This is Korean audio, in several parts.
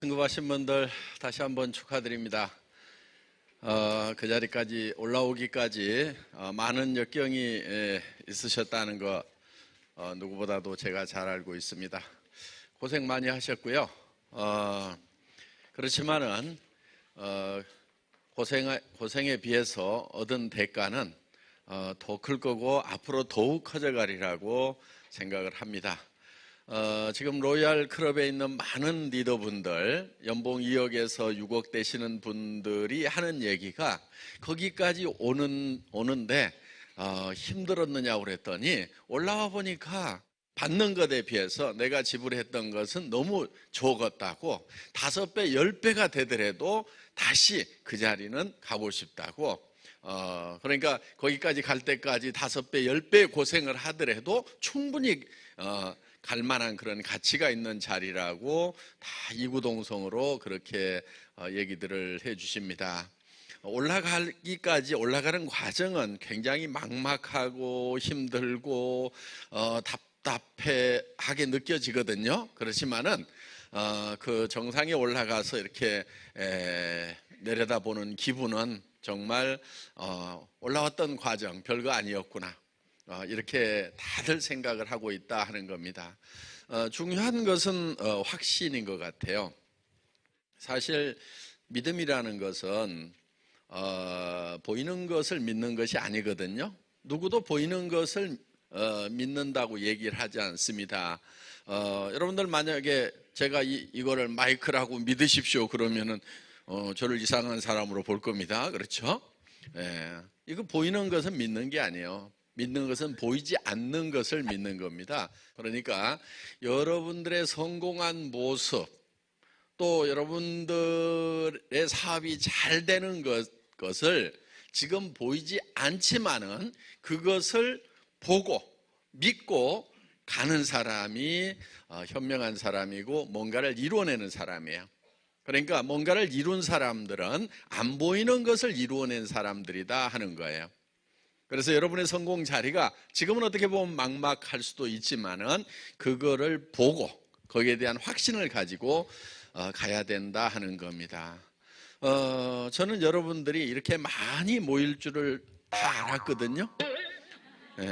승급하신 분들 다시 한번 축하드립니다. 그 자리까지 올라오기까지 많은 역경이 있으셨다는 거 누구보다도 제가 잘 알고 있습니다. 고생 많이 하셨고요. 그렇지만은 고생에 비해서 얻은 대가는 더 클 거고 앞으로 더욱 커져가리라고 생각을 합니다. 지금 로얄 클럽에 있는 많은 리더분들, 연봉 2억에서 6억 되시는 분들이 하는 얘기가 거기까지 오는데 힘들었느냐고 그랬더니 올라와 보니까 받는 것에 비해서 내가 지불했던 것은 너무 적었다고, 5배, 10배가 되더라도 다시 그 자리는 가고 싶다고. 그러니까 거기까지 갈 때까지 5배, 10배 고생을 하더라도 충분히 갈 만한 그런 가치가 있는 자리라고 다 이구동성으로 그렇게 얘기들을 해 주십니다. 올라가는 과정은 굉장히 막막하고 힘들고 답답하게 느껴지거든요. 그렇지만은 그 정상에 올라가서 이렇게 내려다보는 기분은 정말 올라왔던 과정 별거 아니었구나, 이렇게 다들 생각을 하고 있다 하는 겁니다. 중요한 것은 확신인 것 같아요. 사실 믿음이라는 것은 보이는 것을 믿는 것이 아니거든요. 누구도 보이는 것을 믿는다고 얘기를 하지 않습니다. 여러분들 만약에 제가 이거를 마이크라고 믿으십시오 그러면은 저를 이상한 사람으로 볼 겁니다. 그렇죠? 이거 보이는 것은 믿는 게 아니에요. 믿는 것은 보이지 않는 것을 믿는 겁니다. 그러니까 여러분들의 성공한 모습, 또 여러분들의 사업이 잘 되는 것을 지금 보이지 않지만은 그것을 보고 믿고 가는 사람이 현명한 사람이고 뭔가를 이루어내는 사람이에요. 그러니까 뭔가를 이룬 사람들은 안 보이는 것을 이루어낸 사람들이다 하는 거예요. 그래서 여러분의 성공 자리가 지금은 어떻게 보면 막막할 수도 있지만은 그거를 보고 거기에 대한 확신을 가지고 가야 된다 하는 겁니다. 저는 여러분들이 이렇게 많이 모일 줄을 다 알았거든요.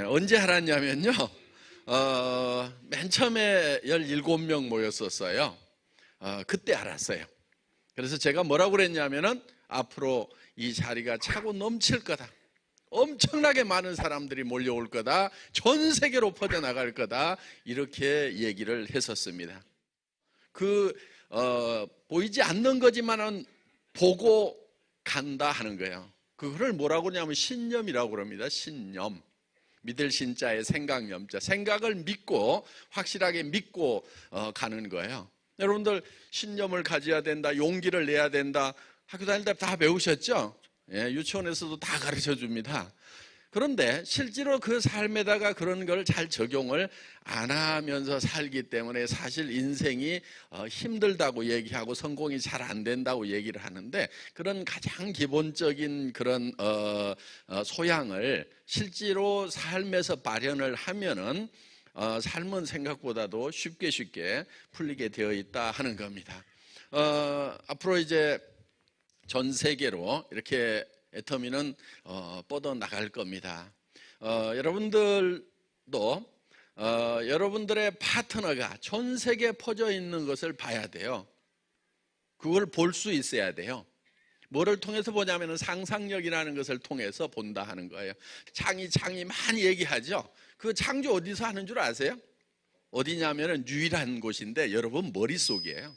언제 알았냐면요, 맨 처음에 17명 모였었어요. 그때 알았어요. 그래서 제가 뭐라고 그랬냐면은 앞으로 이 자리가 차고 넘칠 거다, 엄청나게 많은 사람들이 몰려올 거다, 전 세계로 퍼져나갈 거다, 이렇게 얘기를 했었습니다. 보이지 않는 거지만은 보고 간다 하는 거예요. 그거를 뭐라고 그러냐면 신념이라고 그럽니다. 신념. 믿을 신자의 생각념자. 생각을 믿고 확실하게 믿고 가는 거예요. 여러분들 신념을 가져야 된다, 용기를 내야 된다, 학교 다닐 때 다 배우셨죠? 유치원에서도 다 가르쳐 줍니다. 그런데 실제로 그 삶에다가 그런 걸 잘 적용을 안 하면서 살기 때문에 사실 인생이 힘들다고 얘기하고 성공이 잘 안 된다고 얘기를 하는데, 그런 가장 기본적인 그런 소양을 실제로 삶에서 발현을 하면은 삶은 생각보다도 쉽게 풀리게 되어 있다 하는 겁니다. 앞으로 이제 전 세계로 이렇게 애터미는 뻗어나갈 겁니다. 여러분들도 여러분들의 파트너가 전 세계에 퍼져 있는 것을 봐야 돼요. 그걸 볼 수 있어야 돼요. 뭐를 통해서 보냐면 상상력이라는 것을 통해서 본다 하는 거예요. 창이 많이 얘기하죠. 그 창조 어디서 하는 줄 아세요? 어디냐면 유일한 곳인데 여러분 머릿속이에요.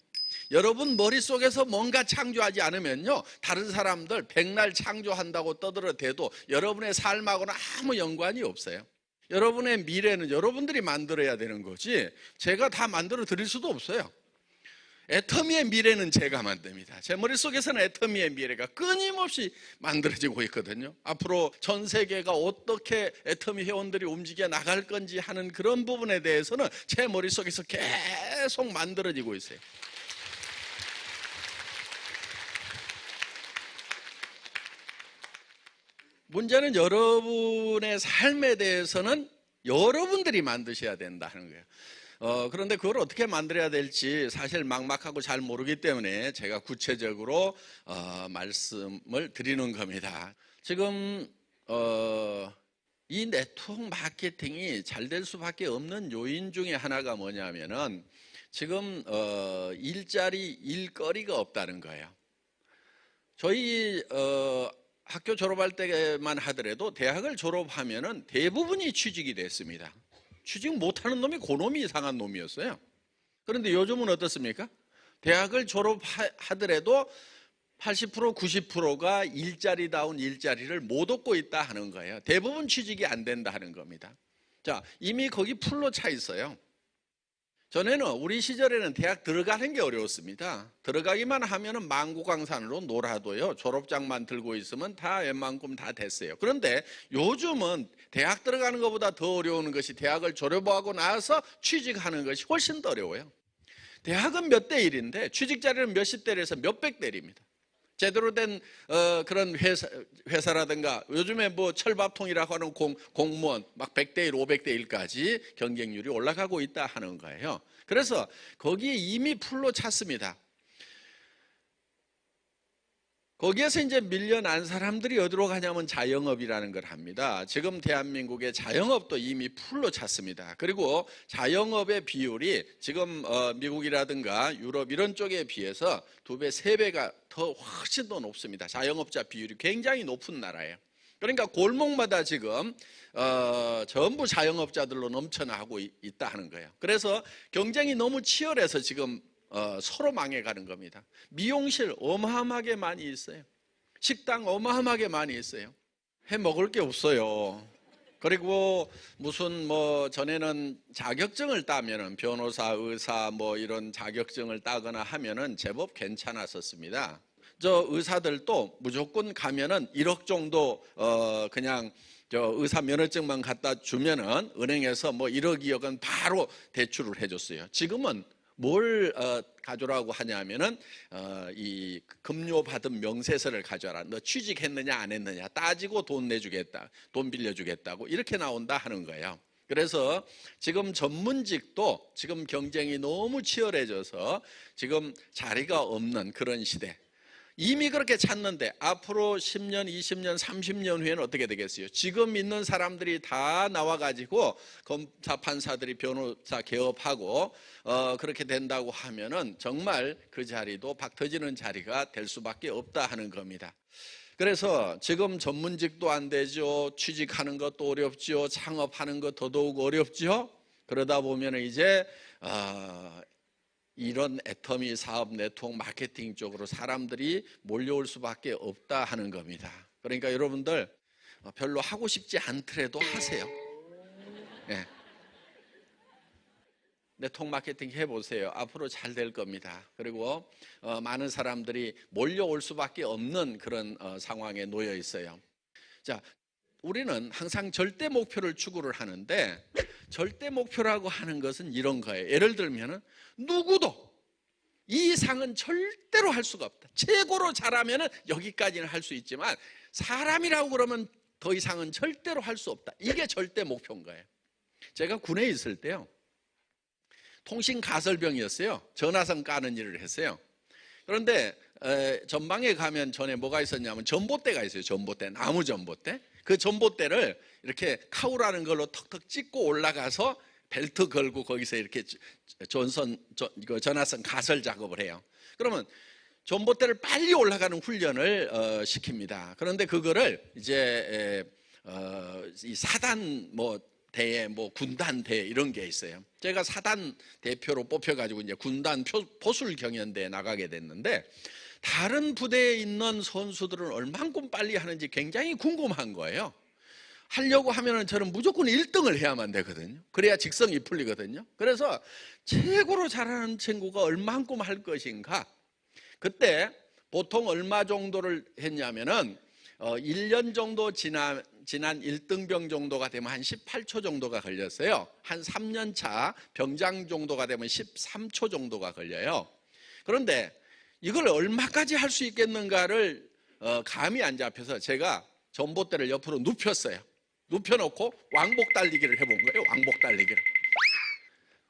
여러분 머릿속에서 뭔가 창조하지 않으면요, 다른 사람들 백날 창조한다고 떠들어대도 여러분의 삶하고는 아무 연관이 없어요. 여러분의 미래는 여러분들이 만들어야 되는 거지 제가 다 만들어 드릴 수도 없어요. 애터미의 미래는 제가 만듭니다. 제 머릿속에서는 애터미의 미래가 끊임없이 만들어지고 있거든요. 앞으로 전 세계가 어떻게 애터미 회원들이 움직여 나갈 건지 하는 그런 부분에 대해서는 제 머릿속에서 계속 만들어지고 있어요. 문제는 여러분의 삶에 대해서는 여러분들이 만드셔야 된다는 거예요. 그런데 그걸 어떻게 만들어야 될지 사실 막막하고 잘 모르기 때문에 제가 구체적으로 말씀을 드리는 겁니다. 지금 이 네트워크 마케팅이 잘 될 수밖에 없는 요인 중에 하나가 뭐냐면은 지금 일거리가 없다는 거예요. 저희 학교 졸업할 때만 하더라도 대학을 졸업하면은 대부분이 취직이 됐습니다. 취직 못하는 놈이 그놈이 이상한 놈이었어요. 그런데 요즘은 어떻습니까? 대학을 졸업하더라도 80% 90%가 일자리다운 일자리를 못 얻고 있다 하는 거예요. 대부분 취직이 안 된다 하는 겁니다. 자, 이미 거기 풀로 차 있어요. 전에는 우리 시절에는 대학 들어가는 게 어려웠습니다. 들어가기만 하면은 망고강산으로 놀아도요, 졸업장만 들고 있으면 다 웬만큼 다 됐어요. 그런데 요즘은 대학 들어가는 것보다 더 어려운 것이 대학을 졸업하고 나서 취직하는 것이 훨씬 더 어려워요. 대학은 몇 대 1인데 취직 자리는 몇십 대에서 몇백 대입니다. 제대로 된 그런 회사라든가 요즘에 뭐 철밥통이라고 하는 공무원 막 100대 1, 500대 1까지 경쟁률이 올라가고 있다 하는 거예요. 그래서 거기에 이미 풀로 찼습니다. 거기에서 이제 밀려난 사람들이 어디로 가냐면 자영업이라는 걸 합니다. 지금 대한민국의 자영업도 이미 풀로 찼습니다. 그리고 자영업의 비율이 지금 미국이라든가 유럽 이런 쪽에 비해서 2배, 3배가 더 훨씬 더 높습니다. 자영업자 비율이 굉장히 높은 나라예요. 그러니까 골목마다 지금 전부 자영업자들로 넘쳐나고 있다 하는 거예요. 그래서 경쟁이 너무 치열해서 지금 서로 망해가는 겁니다. 미용실 어마어마하게 많이 있어요. 식당 어마어마하게 많이 있어요. 해 먹을 게 없어요. 그리고 무슨 뭐 전에는 자격증을 따면은 변호사, 의사 뭐 이런 자격증을 따거나 하면은 제법 괜찮았었습니다. 저 의사들도 무조건 가면은 1억 정도 그냥 저 의사 면허증만 갖다 주면은 은행에서 뭐 1억, 2억은 바로 대출을 해줬어요. 지금은 뭘 가져라고 하냐면은 이 급료받은 명세서를 가져라. 너 취직했느냐 안 했느냐 따지고 돈 내주겠다, 돈 빌려주겠다고 이렇게 나온다 하는 거예요. 그래서 지금 전문직도 지금 경쟁이 너무 치열해져서 지금 자리가 없는 그런 시대. 이미 그렇게 찾는데 앞으로 10년, 20년, 30년 후에는 어떻게 되겠어요? 지금 있는 사람들이 다 나와가지고 검사, 판사들이 변호사 개업하고 그렇게 된다고 하면은 정말 그 자리도 박 터지는 자리가 될 수밖에 없다 하는 겁니다. 그래서 지금 전문직도 안 되죠. 취직하는 것도 어렵죠. 창업하는 것 더더욱 어렵죠. 그러다 보면 이제 이런 애터미 사업 네트워크 마케팅 쪽으로 사람들이 몰려올 수밖에 없다 하는 겁니다. 그러니까 여러분들 별로 하고 싶지 않더라도 하세요. 네. 네트워크 마케팅 해보세요. 앞으로 잘 될 겁니다. 그리고 많은 사람들이 몰려올 수밖에 없는 그런 상황에 놓여 있어요. 자, 우리는 항상 절대 목표를 추구를 하는데 절대 목표라고 하는 것은 이런 거예요. 예를 들면은 누구도 이 이상은 절대로 할 수가 없다. 최고로 잘하면은 여기까지는 할 수 있지만 사람이라고 그러면 더 이상은 절대로 할 수 없다. 이게 절대 목표인 거예요. 제가 군에 있을 때요. 통신 가설병이었어요. 전화선 까는 일을 했어요. 그런데 전방에 가면 전에 뭐가 있었냐면 전봇대가 있어요. 전봇대, 나무 전봇대. 그 전봇대를 이렇게 카우라는 걸로 턱턱 찍고 올라가서 벨트 걸고 거기서 이렇게 전화선 가설 작업을 해요. 그러면 전봇대를 빨리 올라가는 훈련을 시킵니다. 그런데 그거를 이제 이 사단 뭐 대회, 뭐 군단 대회 이런 게 있어요. 제가 사단 대표로 뽑혀가지고 이제 군단 포술 경연대에 나가게 됐는데 다른 부대에 있는 선수들은 얼만큼 빨리 하는지 굉장히 궁금한 거예요. 하려고 하면은 저는 무조건 1등을 해야만 되거든요. 그래야 직성이 풀리거든요. 그래서 최고로 잘하는 친구가 얼만큼 할 것인가. 그때 보통 얼마 정도를 했냐면은 1년 정도 지난 1등병 정도가 되면 한 18초 정도가 걸렸어요. 한 3년 차 병장 정도가 되면 13초 정도가 걸려요. 그런데 이걸 얼마까지 할 수 있겠는가를 감이 안 잡혀서 제가 전봇대를 옆으로 눕혔어요. 눕혀놓고 왕복 달리기를 해본 거예요. 왕복 달리기를.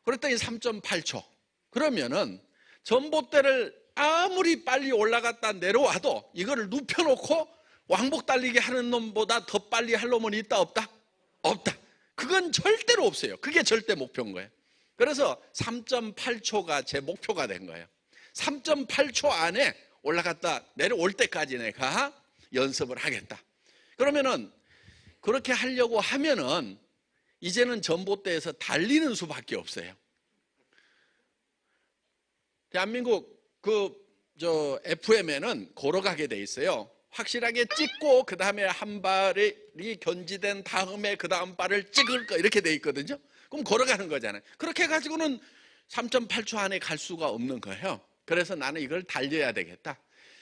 그랬더니 3.8초. 그러면은 전봇대를 아무리 빨리 올라갔다 내려와도 이거를 눕혀놓고 왕복 달리기 하는 놈보다 더 빨리 할 놈은 있다 없다? 없다. 그건 절대로 없어요. 그게 절대 목표인 거예요. 그래서 3.8초가 제 목표가 된 거예요. 3.8초 안에 올라갔다 내려올 때까지 내가 연습을 하겠다. 그러면은 그렇게 하려고 하면은 이제는 전봇대에서 달리는 수밖에 없어요. 대한민국 FM에는 걸어가게 돼 있어요. 확실하게 찍고 그 다음에 한 발이 견지된 다음에 그 다음 발을 찍을 거 이렇게 돼 있거든요. 그럼 걸어가는 거잖아요. 그렇게 해가지고는 3.8초 안에 갈 수가 없는 거예요. 그래서 나는 이걸 달려야 되겠다.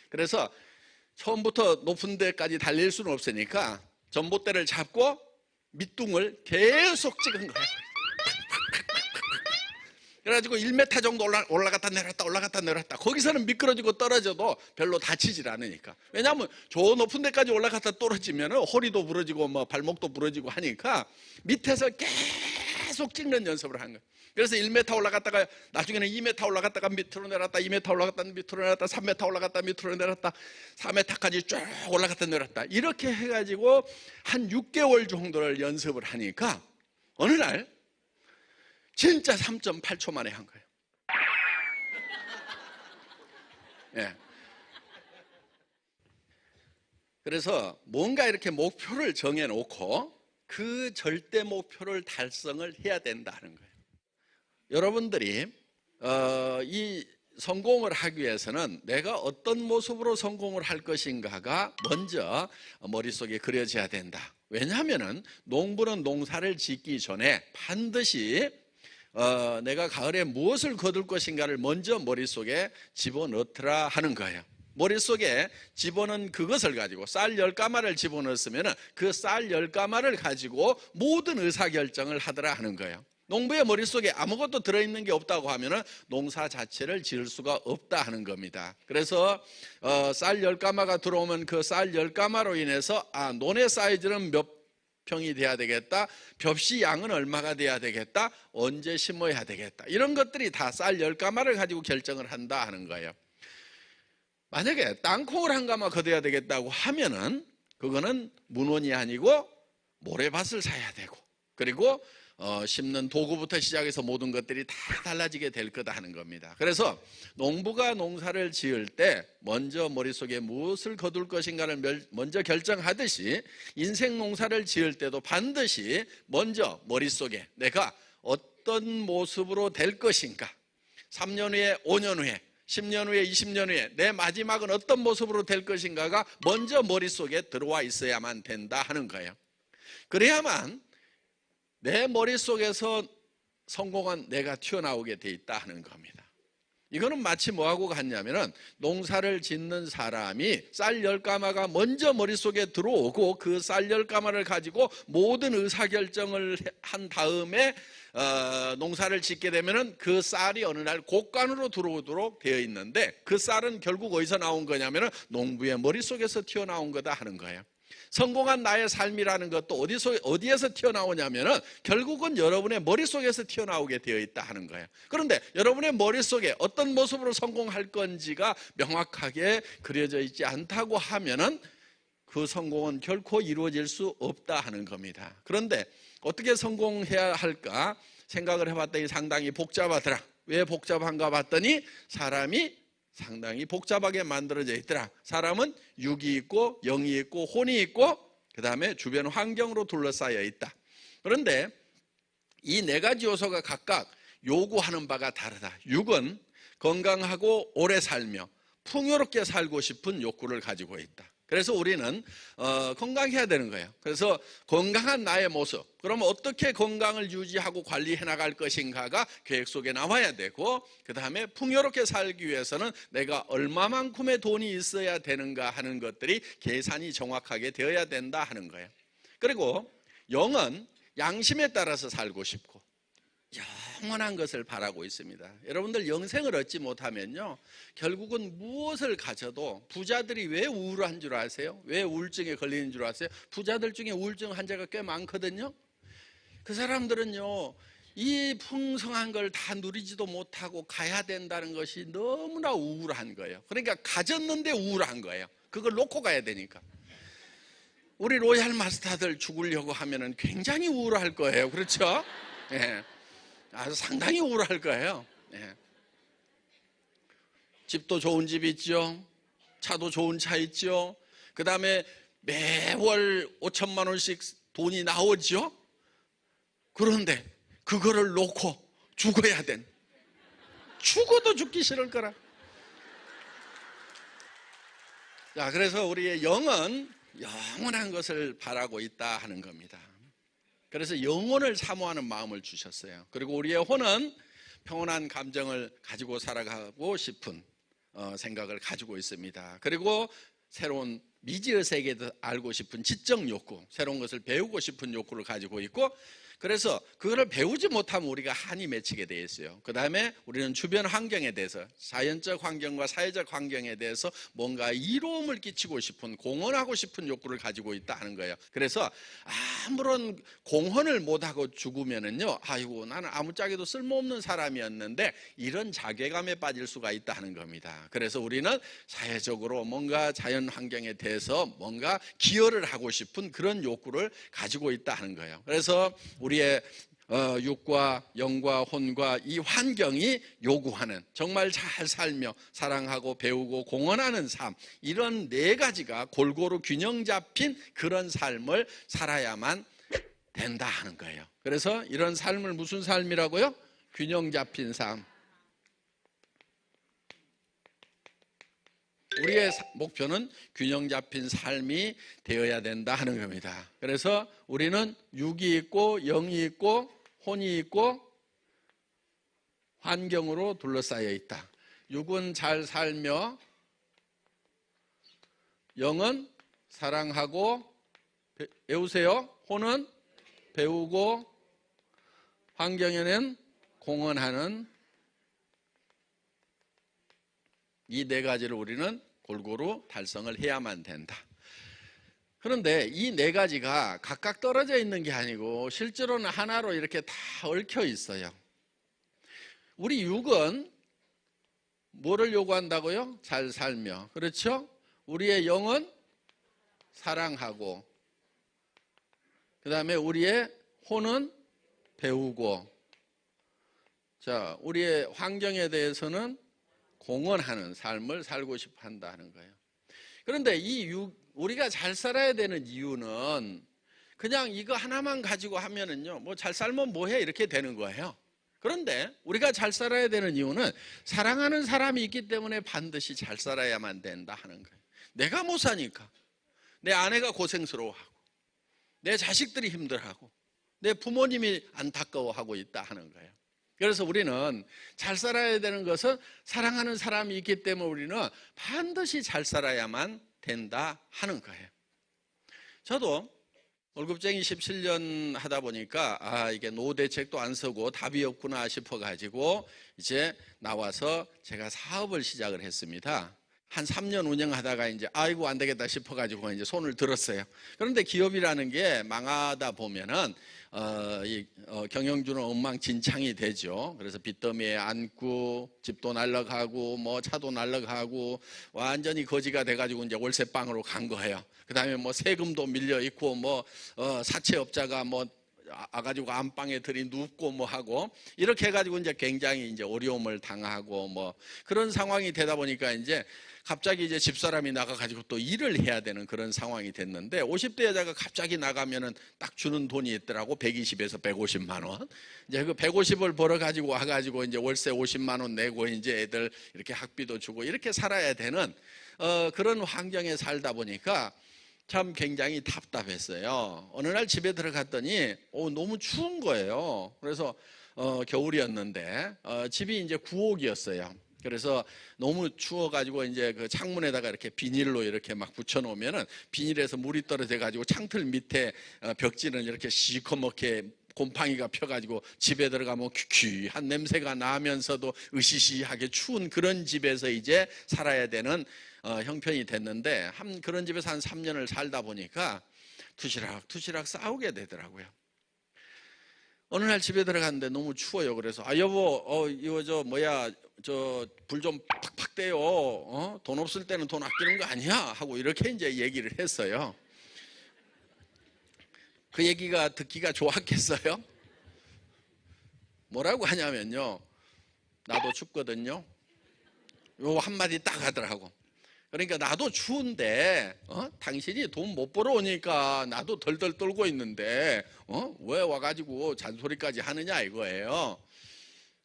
그래서 처음부터 높은 데까지 달릴 수는 없으니까 전봇대를 잡고 밑둥을 계속 찍은 거예요. 그래가지고 1m 정도 올라갔다 내렸다 올라갔다 내렸다. 거기서는 미끄러지고 떨어져도 별로 다치질 않으니까. 왜냐하면 저 높은 데까지 올라갔다 떨어지면 허리도 부러지고 뭐 발목도 부러지고 하니까 밑에서 계속 찍는 연습을 한 거예요. 그래서 1m 올라갔다가 나중에는 2m 올라갔다가 밑으로 내렸다, 2m 올라갔다 밑으로 내렸다, 3m 올라갔다 밑으로 내렸다, 4m까지 쭉 올라갔다 내렸다. 이렇게 해가지고 한 6개월 정도를 연습을 하니까 어느 날 진짜 3.8초 만에 한 거예요. 예. 그래서 뭔가 이렇게 목표를 정해놓고 그 절대 목표를 달성을 해야 된다는 거예요. 여러분들이 이 성공을 하기 위해서는 내가 어떤 모습으로 성공을 할 것인가가 먼저 머릿속에 그려져야 된다. 왜냐하면 농부는 농사를 짓기 전에 반드시 내가 가을에 무엇을 거둘 것인가를 먼저 머릿속에 집어넣더라 하는 거예요. 머릿속에 집어넣은 그것을 가지고 쌀 10가마를 집어넣었으면 그 쌀 10가마를 가지고 모든 의사결정을 하더라 하는 거예요. 농부의 머릿속에 아무것도 들어있는 게 없다고 하면 농사 자체를 지을 수가 없다 하는 겁니다. 그래서 쌀 10가마가 들어오면 그 쌀 10가마로 인해서 논의 사이즈는 몇 평이 돼야 되겠다, 벽시 양은 얼마가 돼야 되겠다, 언제 심어야 되겠다, 이런 것들이 다 쌀 10가마를 가지고 결정을 한다 하는 거예요. 만약에 땅콩을 한 가마 거둬야 되겠다고 하면은 그거는 문원이 아니고 모래밭을 사야 되고, 그리고 심는 도구부터 시작해서 모든 것들이 다 달라지게 될 거다 하는 겁니다. 그래서 농부가 농사를 지을 때 먼저 머릿속에 무엇을 거둘 것인가를 먼저 결정하듯이 인생 농사를 지을 때도 반드시 먼저 머릿속에 내가 어떤 모습으로 될 것인가, 3년 후에 5년 후에 10년 후에 20년 후에 내 마지막은 어떤 모습으로 될 것인가가 먼저 머릿속에 들어와 있어야만 된다 하는 거예요. 그래야만 내 머릿속에서 성공한 내가 튀어나오게 돼 있다 하는 겁니다. 이거는 마치 뭐하고 같냐면은 농사를 짓는 사람이 쌀 10가마가 먼저 머릿속에 들어오고 그 쌀 10가마를 가지고 모든 의사결정을 한 다음에 농사를 짓게 되면은 그 쌀이 어느 날 곡간으로 들어오도록 되어 있는데 그 쌀은 결국 어디서 나온 거냐면은 농부의 머릿속에서 튀어나온 거다 하는 거예요. 성공한 나의 삶이라는 것도 어디에서 튀어나오냐면은 결국은 여러분의 머릿속에서 튀어나오게 되어 있다 하는 거예요. 그런데 여러분의 머릿속에 어떤 모습으로 성공할 건지가 명확하게 그려져 있지 않다고 하면은 그 성공은 결코 이루어질 수 없다 하는 겁니다. 그런데 어떻게 성공해야 할까 생각을 해봤더니 상당히 복잡하더라. 왜 복잡한가 봤더니 사람이 상당히 복잡하게 만들어져 있더라. 사람은 육이 있고 영이 있고 혼이 있고 그 다음에 주변 환경으로 둘러싸여 있다. 그런데 이 네 가지 요소가 각각 요구하는 바가 다르다. 육은 건강하고 오래 살며 풍요롭게 살고 싶은 욕구를 가지고 있다. 그래서 우리는 건강해야 되는 거예요. 그래서 건강한 나의 모습, 그러면 어떻게 건강을 유지하고 관리해 나갈 것인가가 계획 속에 나와야 되고, 그 다음에 풍요롭게 살기 위해서는 내가 얼마만큼의 돈이 있어야 되는가 하는 것들이 계산이 정확하게 되어야 된다 하는 거예요. 그리고 영은 양심에 따라서 살고 싶고 영원한 것을 바라고 있습니다. 여러분들 영생을 얻지 못하면요 결국은 무엇을 가져도, 부자들이 왜 우울한 줄 아세요? 왜 우울증에 걸리는 줄 아세요? 부자들 중에 우울증 환자가 꽤 많거든요. 그 사람들은요 이 풍성한 걸 다 누리지도 못하고 가야 된다는 것이 너무나 우울한 거예요. 그러니까 가졌는데 우울한 거예요. 그걸 놓고 가야 되니까. 우리 로얄 마스터들 죽으려고 하면은 굉장히 우울할 거예요. 그렇죠? 예. 아주 상당히 우울할 거예요. 예. 집도 좋은 집 있죠. 차도 좋은 차 있죠. 그 다음에 매월 5천만 원씩 돈이 나오죠. 그런데 그거를 놓고 죽어야 된, 죽어도 죽기 싫을 거라. 자, 그래서 우리의 영은 영원한 것을 바라고 있다 하는 겁니다. 그래서 영혼을 사모하는 마음을 주셨어요. 그리고 우리의 혼은 평온한 감정을 가지고 살아가고 싶은 생각을 가지고 있습니다. 그리고 새로운 미지의 세계도 알고 싶은 지적 욕구, 새로운 것을 배우고 싶은 욕구를 가지고 있고, 그래서 그거를 배우지 못하면 우리가 한이 맺히게 되어 있어요. 그 다음에 우리는 주변 환경에 대해서, 자연적 환경과 사회적 환경에 대해서 뭔가 이로움을 끼치고 싶은, 공헌하고 싶은 욕구를 가지고 있다 하는 거예요. 그래서 아무런 공헌을 못하고 죽으면은요, 아이고 나는 아무짝에도 쓸모없는 사람이었는데, 이런 자괴감에 빠질 수가 있다 하는 겁니다. 그래서 우리는 사회적으로 뭔가 자연 환경에 대해서 뭔가 기여를 하고 싶은 그런 욕구를 가지고 있다 하는 거예요. 그래서 우리의 육과 영과 혼과 이 환경이 요구하는, 정말 잘 살며 사랑하고 배우고 공헌하는 삶, 이런 네 가지가 골고루 균형 잡힌 그런 삶을 살아야만 된다 하는 거예요. 그래서 이런 삶을 무슨 삶이라고요? 균형 잡힌 삶. 우리의 목표는 균형 잡힌 삶이 되어야 된다 하는 겁니다. 그래서 우리는 육이 있고 영이 있고 혼이 있고 환경으로 둘러싸여 있다. 육은 잘 살며 영은 사랑하고, 배우세요. 혼은 배우고 환경에는 공헌하는, 이 네 가지를 우리는 골고루 달성을 해야만 된다. 그런데 이 네 가지가 각각 떨어져 있는 게 아니고 실제로는 하나로 이렇게 다 얽혀 있어요. 우리 육은 뭐를 요구한다고요? 잘 살며. 그렇죠? 우리의 영은 사랑하고, 그 다음에 우리의 혼은 배우고, 자, 우리의 환경에 대해서는 공헌하는 삶을 살고 싶어 한다는 거예요. 그런데 우리가 잘 살아야 되는 이유는 그냥 이거 하나만 가지고 하면은요, 뭐 잘 살면 뭐해? 이렇게 되는 거예요. 그런데 우리가 잘 살아야 되는 이유는 사랑하는 사람이 있기 때문에 반드시 잘 살아야만 된다 하는 거예요. 내가 못 사니까 내 아내가 고생스러워하고, 내 자식들이 힘들어하고, 내 부모님이 안타까워하고 있다 하는 거예요. 그래서 우리는 잘 살아야 되는 것은 사랑하는 사람이 있기 때문에 우리는 반드시 잘 살아야만 된다 하는 거예요. 저도 월급쟁이 17년 하다 보니까 이게 노후 대책도 안 서고 답이 없구나 싶어가지고 이제 나와서 제가 사업을 시작을 했습니다. 한 3년 운영하다가 이제 아이고 안 되겠다 싶어가지고 이제 손을 들었어요. 그런데 기업이라는 게 망하다 보면은 경영주는 엉망진창이 되죠. 그래서 빚더미에 앉고 집도 날라가고 뭐 차도 날라가고 완전히 거지가 돼가지고 이제 월세방으로 간 거예요. 그 다음에 뭐 세금도 밀려 있고 뭐 사채업자가 뭐 가지고 안방에 들이 눕고 뭐 하고 이렇게 해가지고 이제 굉장히 이제 어려움을 당하고 뭐 그런 상황이 되다 보니까 이제 갑자기 이제 집사람이 나가가지고 또 일을 해야 되는 그런 상황이 됐는데 50대 여자가 갑자기 나가면은 딱 주는 돈이 있더라고. 120에서 150만 원. 이제 그 150을 벌어가지고 와가지고 이제 월세 50만 원 내고 이제 애들 이렇게 학비도 주고 이렇게 살아야 되는 그런 환경에 살다 보니까 참 굉장히 답답했어요. 어느 날 집에 들어갔더니 너무 추운 거예요. 그래서 겨울이었는데 집이 이제 구옥이었어요. 그래서 너무 추워가지고 이제 그 창문에다가 이렇게 비닐로 이렇게 막 붙여놓으면은 비닐에서 물이 떨어져가지고 창틀 밑에 벽지는 이렇게 시커멓게 곰팡이가 펴가지고 집에 들어가면 퀴퀴한 냄새가 나면서도 으시시하게 추운 그런 집에서 이제 살아야 되는 형편이 됐는데 그런 집에서 한 3년을 살다 보니까 투시락 싸우게 되더라고요. 어느 날 집에 들어갔는데 너무 추워요. 그래서 여보, 이거 저 뭐야, 저 불 좀 팍팍 떼요. 돈 없을 때는 돈 아끼는 거 아니야? 하고 이렇게 이제 얘기를 했어요. 그 얘기가 듣기가 좋았겠어요? 뭐라고 하냐면요, 나도 춥거든요. 요 한마디 딱 하더라고. 그러니까 나도 추운데 당신이 돈 못 벌어 오니까 나도 덜덜 떨고 있는데 왜 와가지고 잔소리까지 하느냐 이거예요.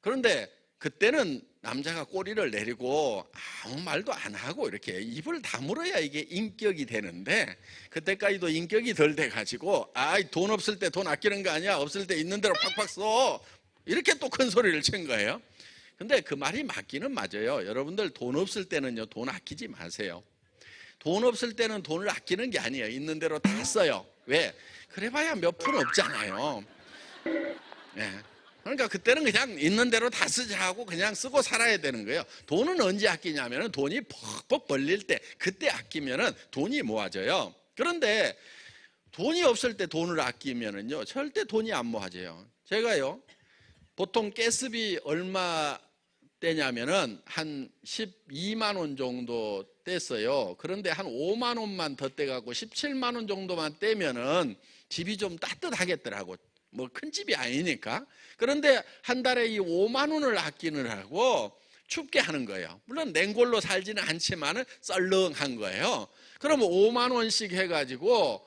그런데 그때는 남자가 꼬리를 내리고 아무 말도 안 하고 이렇게 입을 다물어야 이게 인격이 되는데, 그때까지도 인격이 덜 돼가지고 돈 없을 때 돈 아끼는 거 아니야, 없을 때 있는 대로 팍팍 써, 이렇게 또 큰 소리를 친 거예요. 근데 그 말이 맞기는 맞아요. 여러분들 돈 없을 때는요, 돈 아끼지 마세요. 돈 없을 때는 돈을 아끼는 게 아니에요. 있는 대로 다 써요. 왜? 그래봐야 몇 푼 없잖아요. 네. 그러니까 그때는 그냥 있는 대로 다 쓰자 하고 그냥 쓰고 살아야 되는 거예요. 돈은 언제 아끼냐면 돈이 퍽퍽 벌릴 때, 그때 아끼면 돈이 모아져요. 그런데 돈이 없을 때 돈을 아끼면요 절대 돈이 안 모아져요. 제가요 보통 가스비 얼마 떼냐면은 한 12만 원 정도 뗐어요. 그런데 한 5만 원만 더 떼갖고 17만 원 정도만 떼면은 집이 좀 따뜻하겠더라고. 뭐 큰 집이 아니니까. 그런데 한 달에 이 5만 원을 아끼느라고 춥게 하는 거예요. 물론 냉골로 살지는 않지만은 썰렁한 거예요. 그러면 5만 원씩 해가지고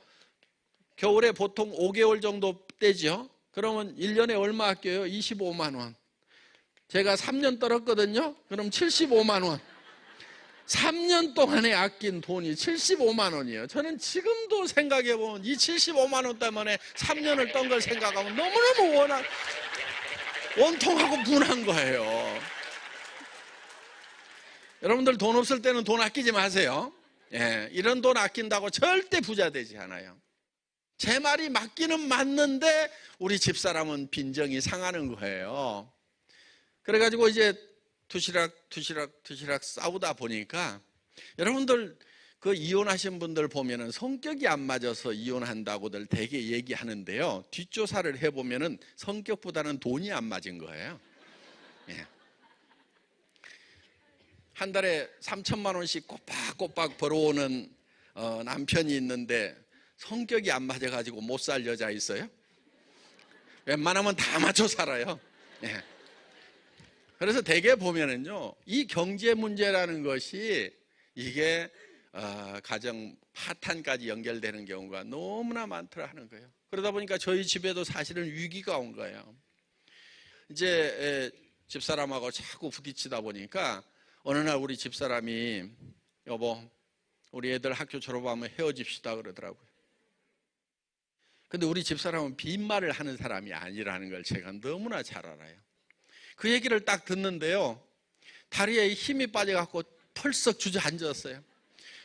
겨울에 보통 5개월 정도 떼죠. 그러면 1년에 얼마 아껴요? 25만 원. 제가 3년 떨었거든요. 그럼 75만 원. 3년 동안에 아낀 돈이 75만 원이에요. 저는 지금도 생각해보면 이 75만 원 때문에 3년을 떤 걸 생각하면 너무너무 원통하고 분한 거예요. 여러분들 돈 없을 때는 돈 아끼지 마세요. 예, 이런 돈 아낀다고 절대 부자 되지 않아요. 제 말이 맞기는 맞는데 우리 집사람은 빈정이 상하는 거예요. 그래가지고 이제 투시락 싸우다 보니까, 여러분들 그 이혼하신 분들 보면은 성격이 안 맞아서 이혼한다고들 되게 얘기하는데요, 뒷조사를 해보면은 성격보다는 돈이 안 맞은 거예요. 예. 한 달에 3천만 원씩 꼬박꼬박 벌어오는 남편이 있는데 성격이 안 맞아가지고 못 살 여자 있어요? 웬만하면 다 맞춰 살아요. 예. 그래서 대개 보면은요, 이 경제 문제라는 것이 이게 가정 파탄까지 연결되는 경우가 너무나 많더라 하는 거예요. 그러다 보니까 저희 집에도 사실은 위기가 온 거예요. 이제 집사람하고 자꾸 부딪히다 보니까 어느 날 우리 집사람이 여보, 우리 애들 학교 졸업하면 헤어집시다 그러더라고요. 근데 우리 집사람은 빈말을 하는 사람이 아니라는 걸 제가 너무나 잘 알아요. 그 얘기를 딱 듣는데요, 다리에 힘이 빠져갖고 털썩 주저앉았어요.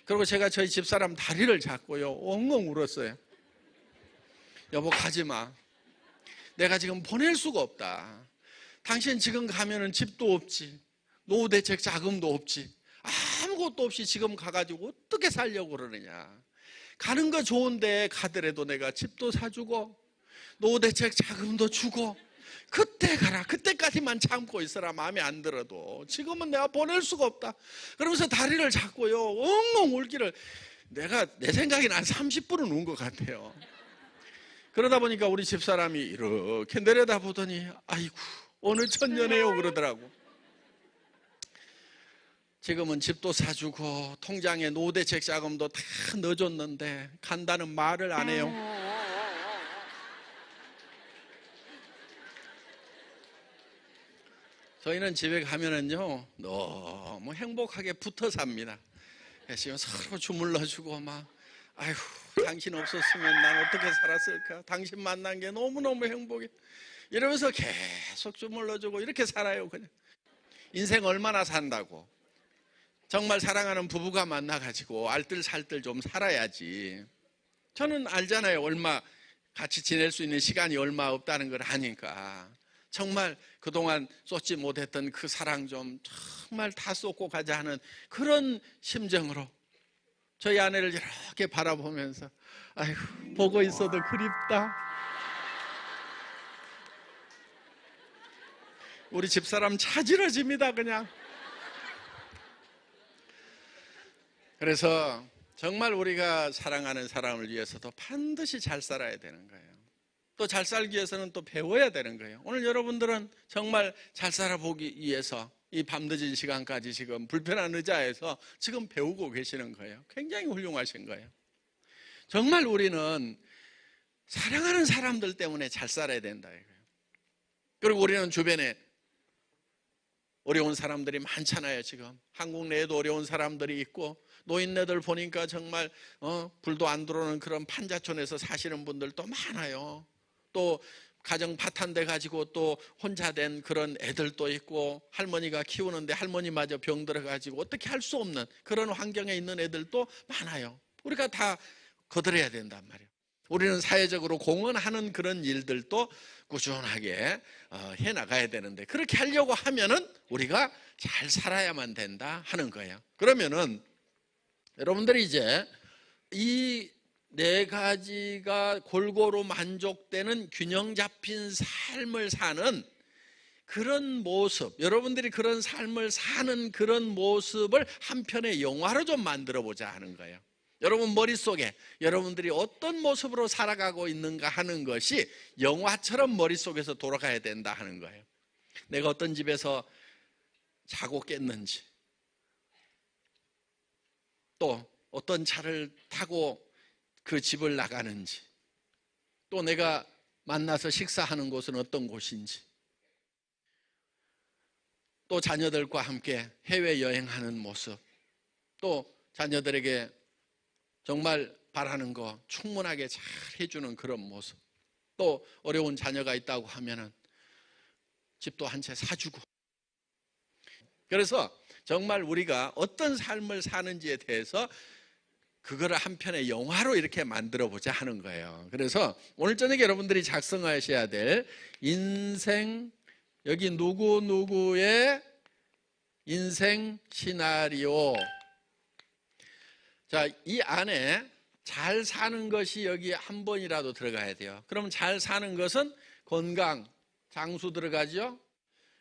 그리고 제가 저희 집사람 다리를 잡고요 엉엉 울었어요. 여보, 가지마. 내가 지금 보낼 수가 없다. 당신 지금 가면은 집도 없지, 노후대책 자금도 없지, 아무것도 없이 지금 가가지고 어떻게 살려고 그러느냐. 가는 거 좋은데 가더라도 내가 집도 사주고 노후대책 자금도 주고, 그때 가라, 그때까지만 참고 있어라. 마음에 안 들어도 지금은 내가 보낼 수가 없다. 그러면서 다리를 잡고요 엉엉 울기를, 내가 내 생각에는 한 30분은 운 것 같아요. 그러다 보니까 우리 집사람이 이렇게 내려다보더니 아이고 어느 천년에요 그러더라고. 지금은 집도 사주고 통장에 노후대책 자금도 다 넣어줬는데 간다는 말을 안 해요. 저희는 집에 가면은요 너무 행복하게 붙어 삽니다. 지금 서로 주물러주고 막, 아이고 당신 없었으면 난 어떻게 살았을까, 당신 만난 게 너무너무 행복해, 이러면서 계속 주물러주고 이렇게 살아요. 그냥 인생 얼마나 산다고. 정말 사랑하는 부부가 만나가지고 알뜰살뜰 좀 살아야지. 저는 알잖아요, 얼마 같이 지낼 수 있는 시간이 얼마 없다는 걸 아니까. 정말 그동안 쏟지 못했던 그 사랑 좀 정말 다 쏟고 가자 하는 그런 심정으로 저희 아내를 이렇게 바라보면서 아이고 보고 있어도 그립다. 우리 집사람 차지러집니다 그냥. 그래서 정말 우리가 사랑하는 사람을 위해서도 반드시 잘 살아야 되는 거예요. 또 잘 살기 위해서는 또 배워야 되는 거예요. 오늘 여러분들은 정말 잘 살아보기 위해서 이 밤늦은 시간까지 지금 불편한 의자에서 지금 배우고 계시는 거예요. 굉장히 훌륭하신 거예요. 정말 우리는 사랑하는 사람들 때문에 잘 살아야 된다 이거예요. 그리고 우리는 주변에 어려운 사람들이 많잖아요. 지금 한국 내에도 어려운 사람들이 있고, 노인네들 보니까 정말 불도 안 들어오는 그런 판자촌에서 사시는 분들도 많아요. 또 가정 파탄돼 가지고 또 혼자 된 그런 애들도 있고, 할머니가 키우는데 할머니마저 병들어 가지고 어떻게 할 수 없는 그런 환경에 있는 애들도 많아요. 우리가 다 거들어야 된단 말이에요. 우리는 사회적으로 공헌하는 그런 일들도 꾸준하게 해나가야 되는데, 그렇게 하려고 하면은 우리가 잘 살아야만 된다 하는 거예요. 그러면은 여러분들이 이제 이 네 가지가 골고루 만족되는 균형 잡힌 삶을 사는 그런 모습, 여러분들이 그런 삶을 사는 그런 모습을 한 편의 영화로 좀 만들어 보자 하는 거예요. 여러분 머릿속에 여러분들이 어떤 모습으로 살아가고 있는가 하는 것이 영화처럼 머릿속에서 돌아가야 된다 하는 거예요. 내가 어떤 집에서 자고 깼는지, 또 어떤 차를 타고 그 집을 나가는지, 또 내가 만나서 식사하는 곳은 어떤 곳인지, 또 자녀들과 함께 해외여행하는 모습, 또 자녀들에게 정말 바라는 거 충분하게 잘 해주는 그런 모습, 또 어려운 자녀가 있다고 하면은 집도 한 채 사주고. 그래서 정말 우리가 어떤 삶을 사는지에 대해서 그거를 한 편의 영화로 이렇게 만들어 보자 하는 거예요. 그래서 오늘 저녁에 여러분들이 작성하셔야 될 인생, 여기 누구누구의 인생 시나리오. 자, 이 안에 잘 사는 것이 여기 한 번이라도 들어가야 돼요. 그럼 잘 사는 것은 건강, 장수 들어가죠.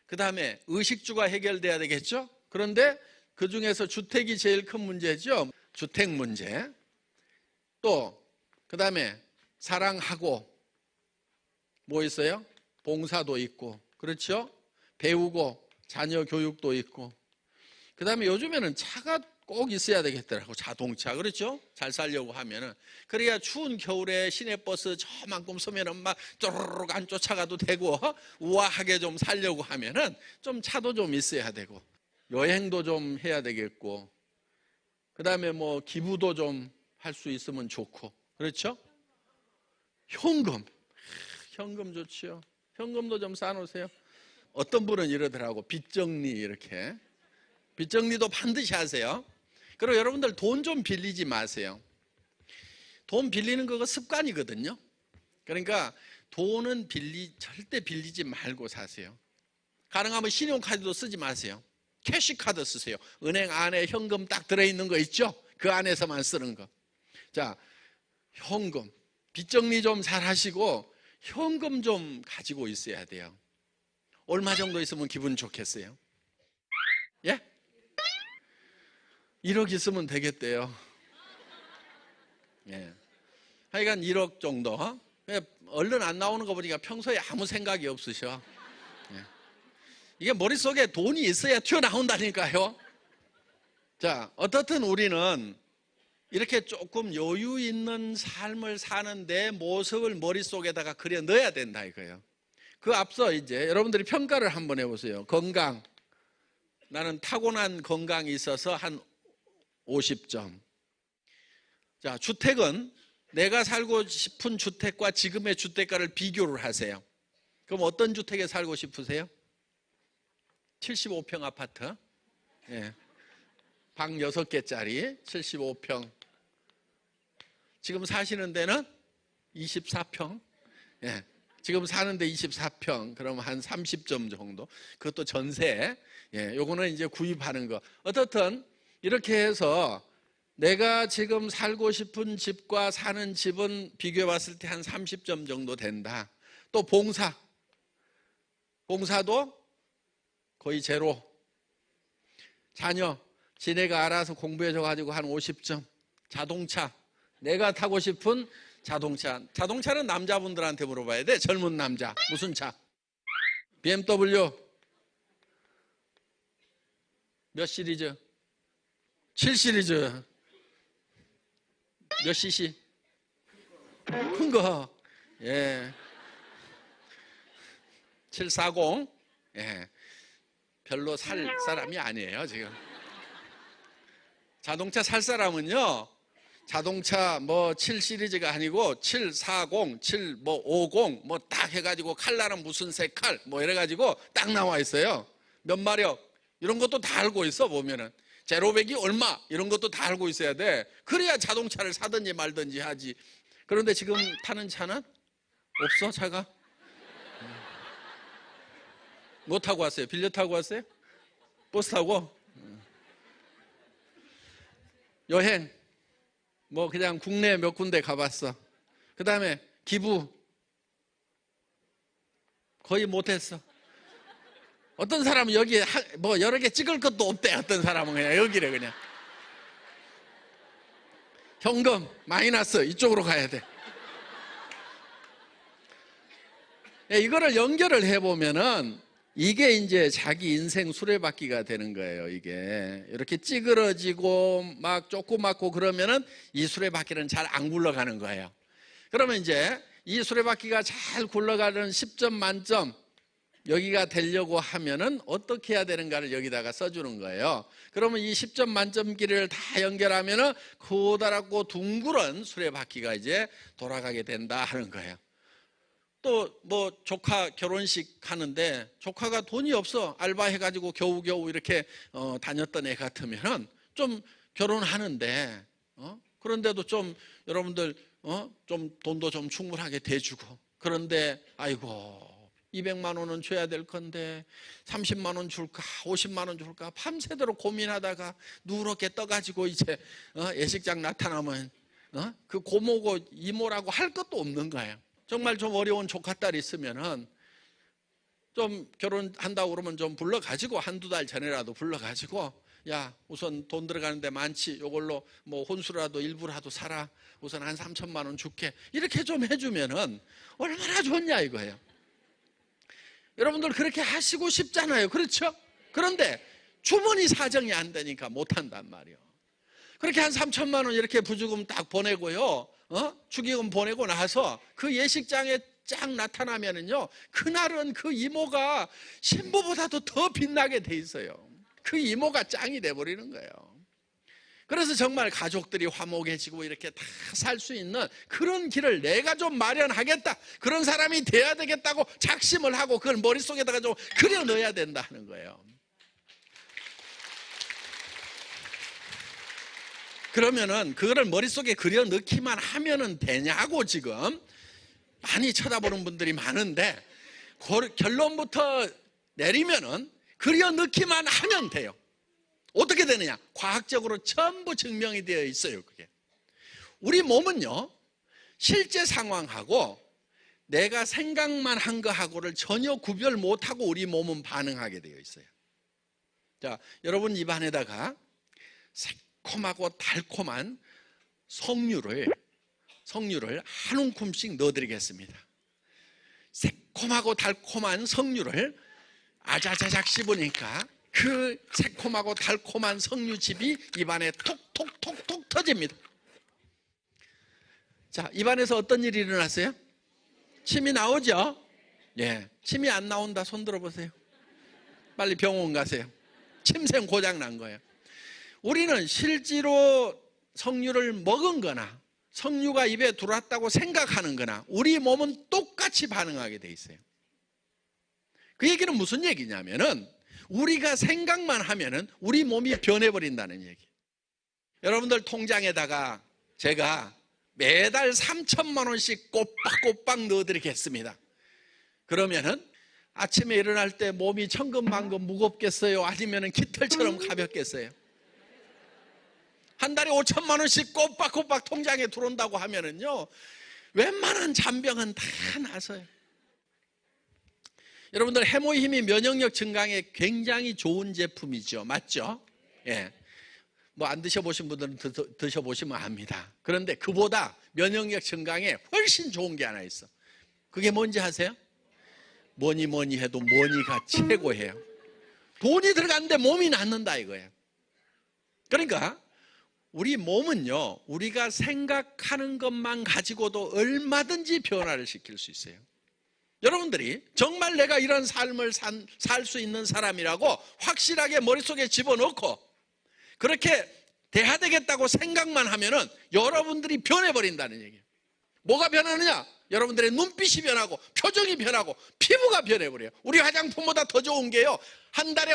그 다음에 의식주가 해결돼야 되겠죠. 그런데 그 중에서 주택이 제일 큰 문제죠. 주택 문제. 또 그 다음에 사랑하고, 뭐 있어요? 봉사도 있고, 그렇죠? 배우고 자녀 교육도 있고, 그 다음에 요즘에는 차가 꼭 있어야 되겠더라고. 자동차, 그렇죠? 잘 살려고 하면은. 그래야 추운 겨울에 시내버스 저만큼 서면은 막 쪼르륵 안 쫓아가도 되고, 우아하게 좀 살려고 하면은 좀 차도 좀 있어야 되고, 여행도 좀 해야 되겠고, 그 다음에 뭐 기부도 좀 할 수 있으면 좋고, 그렇죠? 현금 좋지요. 현금도 좀 쌓아놓으세요. 어떤 분은 이러더라고. 빚 정리 이렇게. 빚 정리도 반드시 하세요. 그리고 여러분들 돈 좀 빌리지 마세요. 돈 빌리는 거가 습관이거든요. 그러니까 돈은 절대 빌리지 말고 사세요. 가능하면 신용카드도 쓰지 마세요. 캐시카드 쓰세요. 은행 안에 현금 딱 들어있는 거 있죠? 그 안에서만 쓰는 거. 자, 현금. 빚 정리 좀 잘 하시고 현금 좀 가지고 있어야 돼요. 얼마 정도 있으면 기분 좋겠어요? 예? 1억 있으면 되겠대요. 예. 하여간 1억 정도. 얼른 안 나오는 거 보니까 평소에 아무 생각이 없으셔. 예. 이게 머릿속에 돈이 있어야 튀어나온다니까요. 자, 어떻든 우리는 이렇게 조금 여유 있는 삶을 사는 내 모습을 머릿속에다가 그려 넣어야 된다 이거예요. 그 앞서 이제 여러분들이 평가를 한번 해보세요. 건강. 나는 타고난 건강이 있어서 한 50점. 자, 주택은 내가 살고 싶은 주택과 지금의 주택가를 비교를 하세요. 그럼 어떤 주택에 살고 싶으세요? 75평 아파트. 예. 방 6개짜리 75평. 지금 사시는 데는 24평. 예. 지금 사는데 24평. 그럼 한 30점 정도. 그것도 전세. 예. 요거는 이제 구입하는 거. 어떻든 이렇게 해서 내가 지금 살고 싶은 집과 사는 집은 비교해 봤을 때 한 30점 정도 된다. 또 봉사도 거의 제로. 자녀, 지네가 알아서 공부해줘가지고 한 50점. 자동차, 내가 타고 싶은 자동차. 자동차는 남자분들한테 물어봐야 돼. 젊은 남자. 무슨 차? BMW. 몇 시리즈? 7 시리즈. 몇 cc? 큰 거. 예. 740. 예. 별로 살 사람이 아니에요, 지금. 자동차 살 사람은요, 자동차 뭐 7 시리즈가 아니고 740, 50 뭐 딱 해가지고 칼날은 무슨 색깔 뭐 이래가지고 딱 나와 있어요. 몇 마력 이런 것도 다 알고 있어. 보면은 제로백이 얼마 이런 것도 다 알고 있어야 돼. 그래야 자동차를 사든지 말든지 하지. 그런데 지금 타는 차는 없어. 차가 뭐 타고 왔어요? 빌려 타고 왔어요? 버스 타고? 여행 뭐 그냥 국내 몇 군데 가봤어. 그 다음에 기부 거의 못했어. 어떤 사람은 여기 뭐 여러 개 찍을 것도 없대. 어떤 사람은 그냥 여기래. 그냥 현금 마이너스 이쪽으로 가야 돼. 이거를 연결을 해보면은 이게 이제 자기 인생 수레바퀴가 되는 거예요. 이게 이렇게 찌그러지고 막 조그맣고 그러면은 이 수레바퀴는 잘 안 굴러가는 거예요. 그러면 이제 이 수레바퀴가 잘 굴러가는 10점 만점 여기가 되려고 하면은 어떻게 해야 되는가를 여기다가 써주는 거예요. 그러면 이 10점 만점 길이를 다 연결하면은 커다랗고 둥그런 수레바퀴가 이제 돌아가게 된다 하는 거예요. 또 뭐 조카 결혼식 하는데 조카가 돈이 없어. 알바해가지고 겨우겨우 이렇게 다녔던 애 같으면 좀 결혼하는데 그런데도 좀 여러분들 좀 돈도 좀 충분하게 대주고 그런데 아이고 200만 원은 줘야 될 건데 30만 원 줄까 50만 원 줄까 밤새도록 고민하다가 누렇게 떠가지고 이제 예식장 나타나면 그 고모고 이모라고 할 것도 없는 거예요. 정말 좀 어려운 조카딸 있으면은 좀 결혼한다고 그러면 좀 불러가지고 한두 달 전에라도 불러가지고 야 우선 돈 들어가는데 많지 이걸로 뭐 혼수라도 일부라도 사라 우선 한 3천만 원 줄게 이렇게 좀 해주면은 얼마나 좋냐 이거예요. 여러분들 그렇게 하시고 싶잖아요. 그렇죠? 그런데 주머니 사정이 안 되니까 못한단 말이에요. 그렇게 한 3천만 원 이렇게 부주금 딱 보내고요. 축의금 보내고 나서 그 예식장에 쫙 나타나면은요. 그날은 그 이모가 신부보다도 더 빛나게 돼 있어요. 그 이모가 짱이 돼버리는 거예요. 그래서 정말 가족들이 화목해지고 이렇게 다 살 수 있는 그런 길을 내가 좀 마련하겠다. 그런 사람이 돼야 되겠다고 작심을 하고 그걸 머릿속에다가 좀 그려 넣어야 된다 하는 거예요. 그러면은 그거를 머릿속에 그려 넣기만 하면은 되냐고 지금 많이 쳐다보는 분들이 많은데 결론부터 내리면은 그려 넣기만 하면 돼요. 어떻게 되느냐? 과학적으로 전부 증명이 되어 있어요. 그게 우리 몸은요 실제 상황하고 내가 생각만 한 거하고를 전혀 구별 못하고 우리 몸은 반응하게 되어 있어요. 자, 여러분 입안에다가 새콤하고 달콤한 석류를 한 움큼씩 넣어드리겠습니다. 새콤하고 달콤한 석류를 아자자작 씹으니까 그 새콤하고 달콤한 석류즙이 입안에 톡톡톡톡 터집니다. 자, 입안에서 어떤 일이 일어났어요? 침이 나오죠? 예, 침이 안 나온다 손 들어보세요. 빨리 병원 가세요. 침샘 고장 난 거예요. 우리는 실제로 석류를 먹은 거나 석류가 입에 들어왔다고 생각하는 거나 우리 몸은 똑같이 반응하게 돼 있어요. 그 얘기는 무슨 얘기냐면은 우리가 생각만 하면은 우리 몸이 변해버린다는 얘기. 여러분들 통장에다가 제가 매달 3천만 원씩 꼬박꼬박 넣어드리겠습니다. 그러면은 아침에 일어날 때 몸이 천근만근 무겁겠어요? 아니면은 깃털처럼 가볍겠어요? 한 달에 5천만 원씩 꼬박꼬박 통장에 들어온다고 하면은요 웬만한 잔병은 다 나서요. 여러분들 해모힘이 면역력 증강에 굉장히 좋은 제품이죠. 맞죠? 예. 뭐 안 드셔보신 분들은 드셔보시면 압니다. 그런데 그보다 면역력 증강에 훨씬 좋은 게 하나 있어. 그게 뭔지 아세요? 뭐니 해도 뭐니가 최고예요. 돈이 들어갔는데 몸이 낫는다 이거예요. 그러니까 우리 몸은요, 우리가 생각하는 것만 가지고도 얼마든지 변화를 시킬 수 있어요. 여러분들이 정말 내가 이런 삶을 살 수 있는 사람이라고 확실하게 머릿속에 집어넣고 그렇게 돼야 되겠다고 생각만 하면은 여러분들이 변해버린다는 얘기예요. 뭐가 변하느냐? 여러분들의 눈빛이 변하고 표정이 변하고 피부가 변해버려요. 우리 화장품보다 더 좋은 게요, 한 달에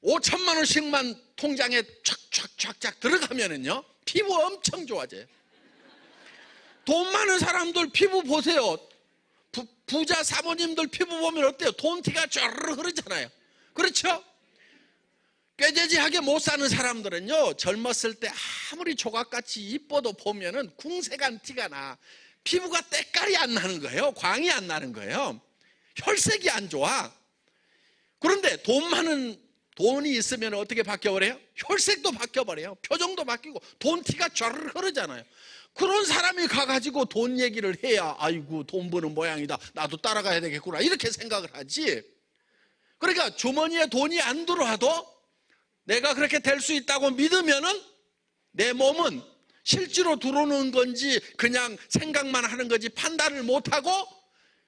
5천만 원씩만 통장에 촥촥촥촥 들어가면은요 피부 엄청 좋아져요. 돈 많은 사람들 피부 보세요. 부자 사모님들 피부 보면 어때요? 돈티가 쫙 흐르잖아요. 그렇죠? 꾀재지하게 못 사는 사람들은요, 젊었을 때 아무리 조각같이 이뻐도 보면은 궁색한 티가 나. 피부가 때깔이 안 나는 거예요. 광이 안 나는 거예요. 혈색이 안 좋아. 그런데 돈이 있으면 어떻게 바뀌어버려요? 혈색도 바뀌어버려요. 표정도 바뀌고 돈티가 쫙 흐르잖아요. 그런 사람이 가가지고 돈 얘기를 해야 아이고 돈 버는 모양이다, 나도 따라가야 되겠구나, 이렇게 생각을 하지. 그러니까 주머니에 돈이 안 들어와도 내가 그렇게 될 수 있다고 믿으면은 내 몸은 실제로 들어오는 건지 그냥 생각만 하는 건지 판단을 못하고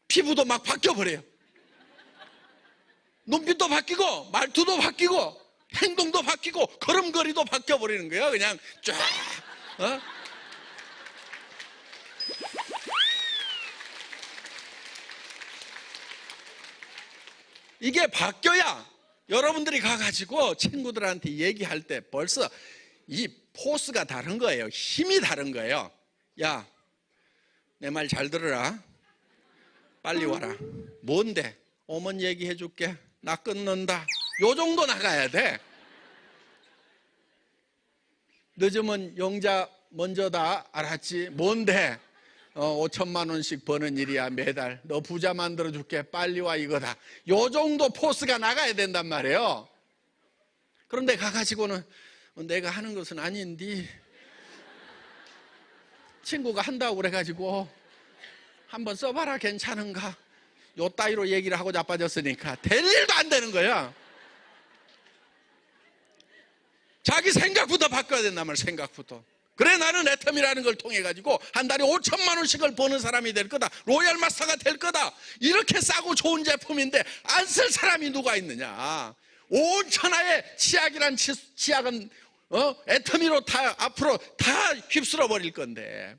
피부도 막 바뀌어버려요. 눈빛도 바뀌고 말투도 바뀌고 행동도 바뀌고 걸음걸이도 바뀌어버리는 거예요. 그냥 쫙. 이게 바뀌어야 여러분들이 가가지고 친구들한테 얘기할 때 벌써 이 포스가 다른 거예요. 힘이 다른 거예요. 야, 내 말 잘 들어라. 빨리 와라. 뭔데? 어머니 얘기해 줄게. 나 끊는다. 요 정도 나가야 돼. 늦으면 영자 먼저다. 알았지? 뭔데? 5천만 원씩 버는 일이야 매달. 너 부자 만들어 줄게. 빨리 와 이거다. 요 정도 포스가 나가야 된단 말이에요. 그런데 가가지고는 내가 하는 것은 아닌데 친구가 한다고 그래가지고 한번 써봐라 괜찮은가? 요 따위로 얘기를 하고 자빠졌으니까 될 일도 안 되는 거야. 자기 생각부터 바꿔야 된단 말이야. 생각부터. 그래 나는 애텀이라는 걸 통해 가지고 한 달에 5천만 원씩을 버는 사람이 될 거다. 로얄 마스터가 될 거다. 이렇게 싸고 좋은 제품인데 안 쓸 사람이 누가 있느냐. 온 천하의 치약이란 치약은 애터미로 다 앞으로 다 휩쓸어 버릴 건데,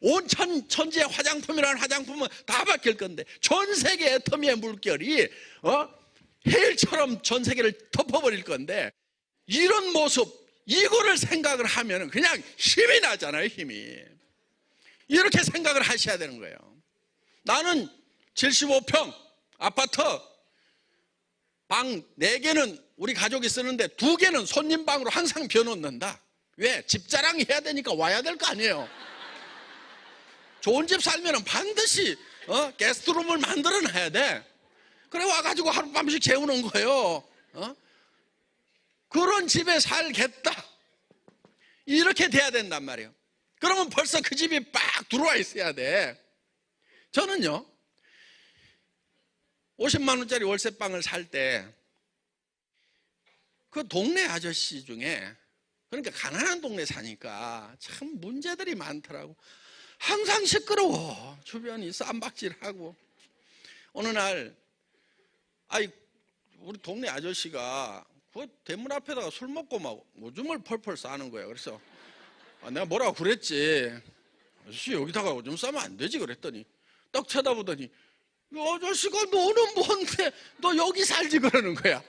온 천지의 화장품이라는 화장품은 다 바뀔 건데, 전 세계 애터미의 물결이 해일처럼 전 세계를 덮어버릴 건데, 이런 모습, 이거를 생각을 하면 그냥 힘이 나잖아요. 힘이. 이렇게 생각을 하셔야 되는 거예요. 나는 75평 아파트 방 4개는 우리 가족이 쓰는데 2개는 손님방으로 항상 비워놓는다. 왜? 집 자랑해야 되니까 와야 될 거 아니에요. 좋은 집 살면 반드시 게스트룸을 만들어놔야 돼. 그래 와가지고 하룻밤씩 재우는 거예요. 그런 집에 살겠다, 이렇게 돼야 된단 말이에요. 그러면 벌써 그 집이 빡 들어와 있어야 돼. 저는요 50만 원짜리 월세방을 살 때 그 동네 아저씨 중에, 그러니까 가난한 동네 사니까 참 문제들이 많더라고. 항상 시끄러워. 주변이 쌈박질하고. 어느 날 우리 동네 아저씨가 그 대문 앞에다가 술 먹고 막 오줌을 펄펄 싸는 거야. 그래서 내가 뭐라고 그랬지. 아저씨 여기다가 오줌 싸면 안 되지 그랬더니 딱 쳐다보더니 이 아저씨가 너는 뭔데 너 여기 살지 그러는 거야.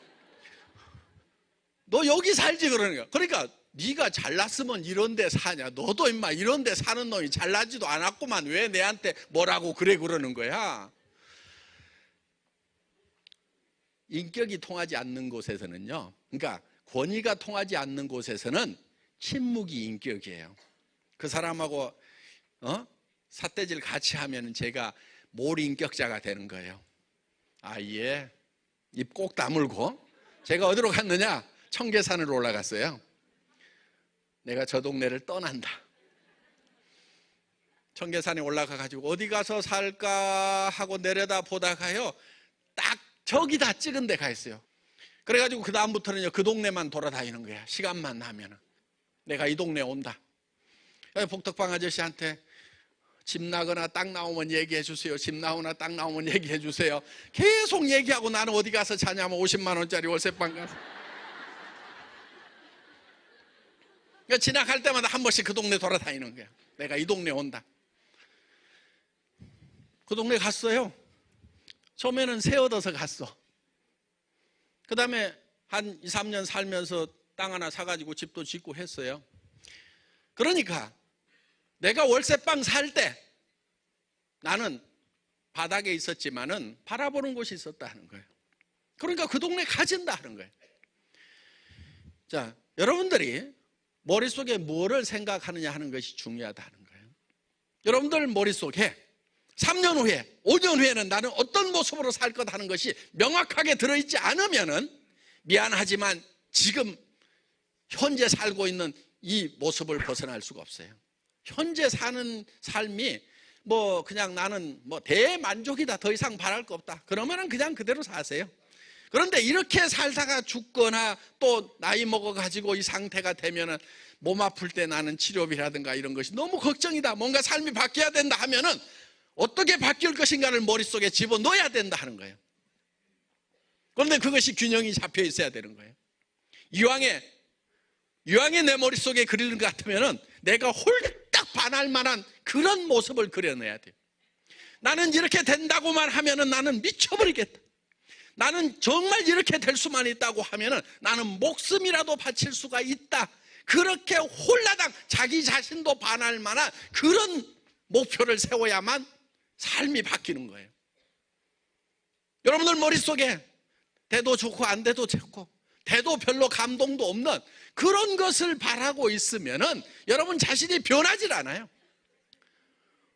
너 여기 살지 그러는 거야. 그러니까 네가 잘났으면 이런 데 사냐. 너도 임마 이런 데 사는 놈이 잘나지도 않았구만. 왜 내한테 뭐라고 그래 그러는 거야. 인격이 통하지 않는 곳에서는요, 그러니까 권위가 통하지 않는 곳에서는 침묵이 인격이에요. 그 사람하고 삿대질 같이 하면 제가 몰인격자가 되는 거예요. 예. 입 꼭 다물고 제가 어디로 갔느냐? 청계산으로 올라갔어요. 내가 저 동네를 떠난다. 청계산에 올라가가지고 어디 가서 살까 하고 내려다 보다가요, 딱 저기다 찍은 데가 있어요. 그래가지고 그 다음부터는요, 그 동네만 돌아다니는 거야. 시간만 나면은 내가 이 동네 온다. 복덕방 아저씨한테 집 나거나 땅 나오면 얘기해 주세요. 집 나오나 땅 나오면 얘기해 주세요. 계속 얘기하고 나는 어디 가서 자냐면 50만 원짜리 월세방 가서. 그러니까 지나갈 때마다 한 번씩 그 동네 돌아다니는 거야. 내가 이 동네 온다. 그 동네 갔어요. 처음에는 새 얻어서 갔어. 그 다음에 한 2, 3년 살면서 땅 하나 사가지고 집도 짓고 했어요. 그러니까 내가 월세방 살 때 나는 바닥에 있었지만은 바라보는 곳이 있었다 하는 거예요. 그러니까 그 동네 가진다 하는 거예요. 자, 여러분들이 머릿속에 뭐를 생각하느냐 하는 것이 중요하다는 거예요. 여러분들 머릿속에 3년 후에, 5년 후에는 나는 어떤 모습으로 살 것 하는 것이 명확하게 들어있지 않으면은 미안하지만 지금 현재 살고 있는 이 모습을 벗어날 수가 없어요. 현재 사는 삶이 그냥 나는 대만족이다, 더 이상 바랄 거 없다, 그러면은 그냥 그대로 사세요. 그런데 이렇게 살다가 죽거나 또 나이 먹어가지고 이 상태가 되면은 몸 아플 때 나는 치료비라든가 이런 것이 너무 걱정이다, 뭔가 삶이 바뀌어야 된다 하면은 어떻게 바뀔 것인가를 머릿속에 집어넣어야 된다 하는 거예요. 그런데 그것이 균형이 잡혀 있어야 되는 거예요. 이왕에 내 머릿속에 그리는 것 같으면은 내가 홀딱 반할 만한 그런 모습을 그려내야 돼요. 나는 이렇게 된다고만 하면은 나는 미쳐버리겠다. 나는 정말 이렇게 될 수만 있다고 하면은 나는 목숨이라도 바칠 수가 있다. 그렇게 홀라당 자기 자신도 반할 만한 그런 목표를 세워야만 삶이 바뀌는 거예요. 여러분들 머릿속에 돼도 좋고 안 돼도 좋고 돼도 별로 감동도 없는 그런 것을 바라고 있으면은 여러분 자신이 변하질 않아요.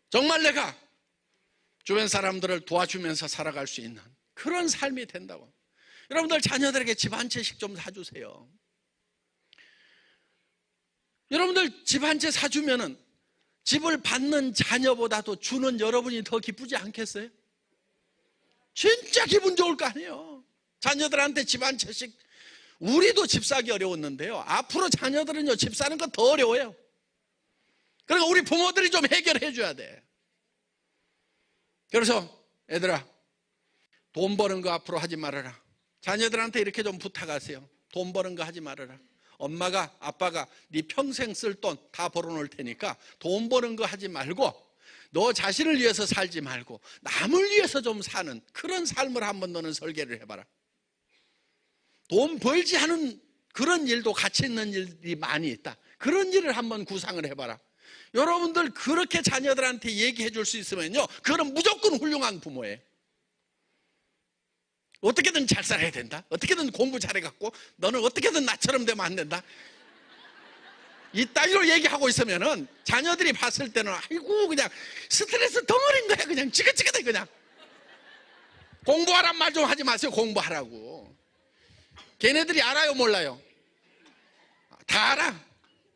정말 내가 주변 사람들을 도와주면서 살아갈 수 있는 그런 삶이 된다고. 여러분들 자녀들에게 집 한 채씩 좀 사주세요. 여러분들 집 한 채 사주면은 집을 받는 자녀보다도 주는 여러분이 더 기쁘지 않겠어요? 진짜 기분 좋을 거 아니에요. 자녀들한테 집 한 채씩. 우리도 집 사기 어려웠는데요, 앞으로 자녀들은요 집 사는 거 더 어려워요. 그러니까 우리 부모들이 좀 해결해 줘야 돼. 그래서 애들아, 돈 버는 거 앞으로 하지 말아라. 자녀들한테 이렇게 좀 부탁하세요. 돈 버는 거 하지 말아라. 엄마가 아빠가 네 평생 쓸 돈 다 벌어놓을 테니까 돈 버는 거 하지 말고 너 자신을 위해서 살지 말고 남을 위해서 좀 사는 그런 삶을 한번 너는 설계를 해봐라. 돈 벌지 않은 그런 일도 가치 있는 일이 많이 있다. 그런 일을 한번 구상을 해봐라. 여러분들 그렇게 자녀들한테 얘기해 줄 수 있으면요, 그거는 무조건 훌륭한 부모예요. 어떻게든 잘 살아야 된다, 어떻게든 공부 잘해갖고 너는 어떻게든 나처럼 되면 안 된다, 이따위로 얘기하고 있으면은 자녀들이 봤을 때는 아이고 그냥 스트레스 덩어리인 거야. 그냥 지긋지긋해. 그냥 공부하란 말 좀 하지 마세요. 공부하라고. 걔네들이 알아요 몰라요? 다 알아.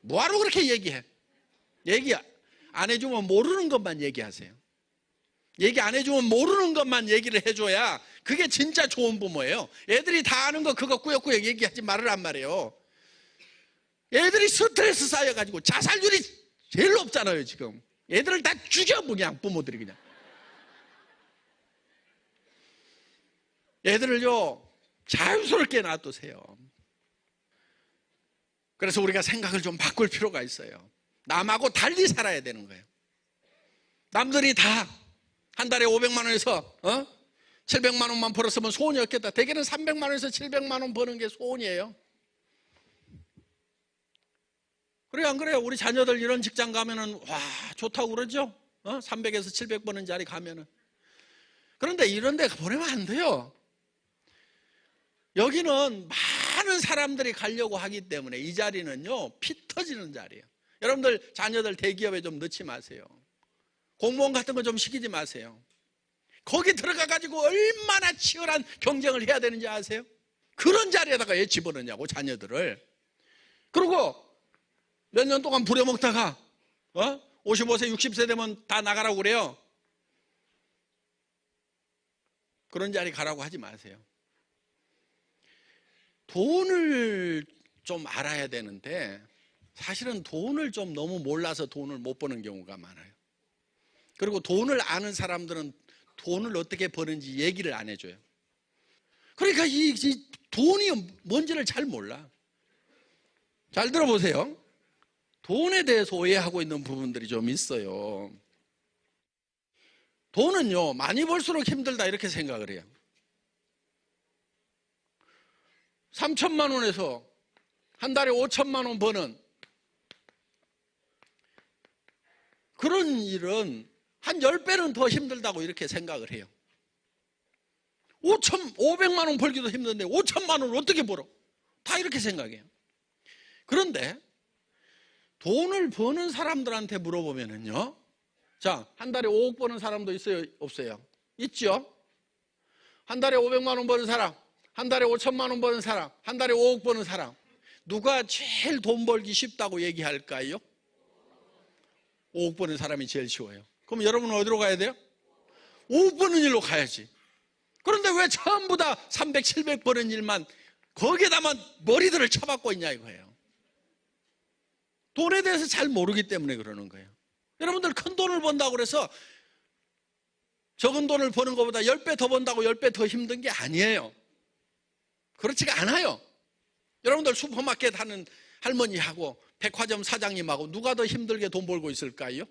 뭐하러 그렇게 얘기해? 얘기 안 해주면 모르는 것만 얘기하세요. 얘기 안 해주면 모르는 것만 얘기를 해줘야 그게 진짜 좋은 부모예요. 애들이 다 아는 거 그거 꾸역꾸역 얘기하지 말으란 말이에요. 애들이 스트레스 쌓여가지고 자살률이 제일 높잖아요 지금. 애들을 다 죽여 그냥 부모들이 그냥. 애들을요 자유스럽게 놔두세요. 그래서 우리가 생각을 좀 바꿀 필요가 있어요. 남하고 달리 살아야 되는 거예요. 남들이 다 한 달에 500만 원에서 700만 원만 벌었으면 소원이 없겠다. 대개는 300만 원에서 700만 원 버는 게 소원이에요. 그래요 안 그래요? 우리 자녀들 이런 직장 가면은 와 좋다고 그러죠? 300에서 700 버는 자리 가면은. 그런데 이런 데 보내면 안 돼요. 여기는 많은 사람들이 가려고 하기 때문에 이 자리는요 피 터지는 자리예요. 여러분들 자녀들 대기업에 좀 넣지 마세요. 공무원 같은 거 좀 시키지 마세요. 거기 들어가 가지고 얼마나 치열한 경쟁을 해야 되는지 아세요? 그런 자리에다가 왜 집어넣냐고, 자녀들을. 그리고 몇 년 동안 부려먹다가 55세 60세 되면 다 나가라고 그래요. 그런 자리 가라고 하지 마세요. 돈을 좀 알아야 되는데 사실은 돈을 좀 너무 몰라서 돈을 못 버는 경우가 많아요. 그리고 돈을 아는 사람들은 돈을 어떻게 버는지 얘기를 안 해줘요. 그러니까 이 돈이 뭔지를 잘 몰라. 잘 들어보세요. 돈에 대해서 오해하고 있는 부분들이 좀 있어요. 돈은요, 많이 벌수록 힘들다 이렇게 생각을 해요. 3천만 원에서 한 달에 5천만 원 버는 그런 일은 한 10배는 더 힘들다고 이렇게 생각을 해요. 500만 원 벌기도 힘든데 5천만 원을 어떻게 벌어? 다 이렇게 생각해요. 그런데 돈을 버는 사람들한테 물어보면은요, 자, 한 달에 5억 버는 사람도 있어요, 없어요? 있죠? 한 달에 500만 원 버는 사람, 한 달에 5천만 원 버는 사람, 한 달에 5억 버는 사람, 누가 제일 돈 벌기 쉽다고 얘기할까요? 5억 버는 사람이 제일 쉬워요. 그럼 여러분은 어디로 가야 돼요? 5억 버는 일로 가야지. 그런데 왜 전부 다 300, 700 버는 일만 거기에다만 머리들을 쳐박고 있냐 이거예요. 돈에 대해서 잘 모르기 때문에 그러는 거예요. 여러분들 큰 돈을 번다고 그래서 적은 돈을 버는 것보다 10배 더 번다고 10배 더 힘든 게 아니에요. 그렇지가 않아요. 여러분들 슈퍼마켓 하는 할머니하고 백화점 사장님하고 누가 더 힘들게 돈 벌고 있을까요?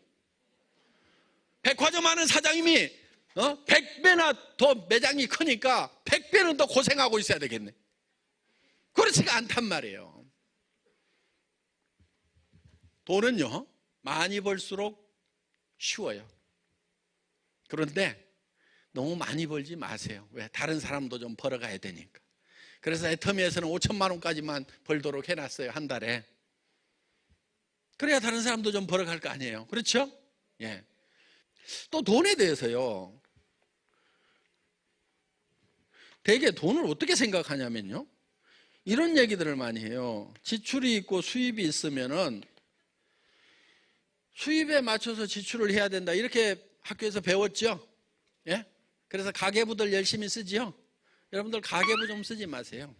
백화점 하는 사장님이 100배나 더 매장이 크니까 100배는 더 고생하고 있어야 되겠네. 그렇지가 않단 말이에요. 돈은요, 많이 벌수록 쉬워요. 그런데 너무 많이 벌지 마세요. 왜? 다른 사람도 좀 벌어가야 되니까. 그래서 애터미에서는 5천만 원까지만 벌도록 해놨어요, 한 달에. 그래야 다른 사람도 좀 벌어갈 거 아니에요. 그렇죠? 예. 또 돈에 대해서요, 되게 돈을 어떻게 생각하냐면요, 이런 얘기들을 많이 해요. 지출이 있고 수입이 있으면은 수입에 맞춰서 지출을 해야 된다, 이렇게 학교에서 배웠죠? 예? 그래서 가계부들 열심히 쓰지요? 여러분들 가계부 좀 쓰지 마세요.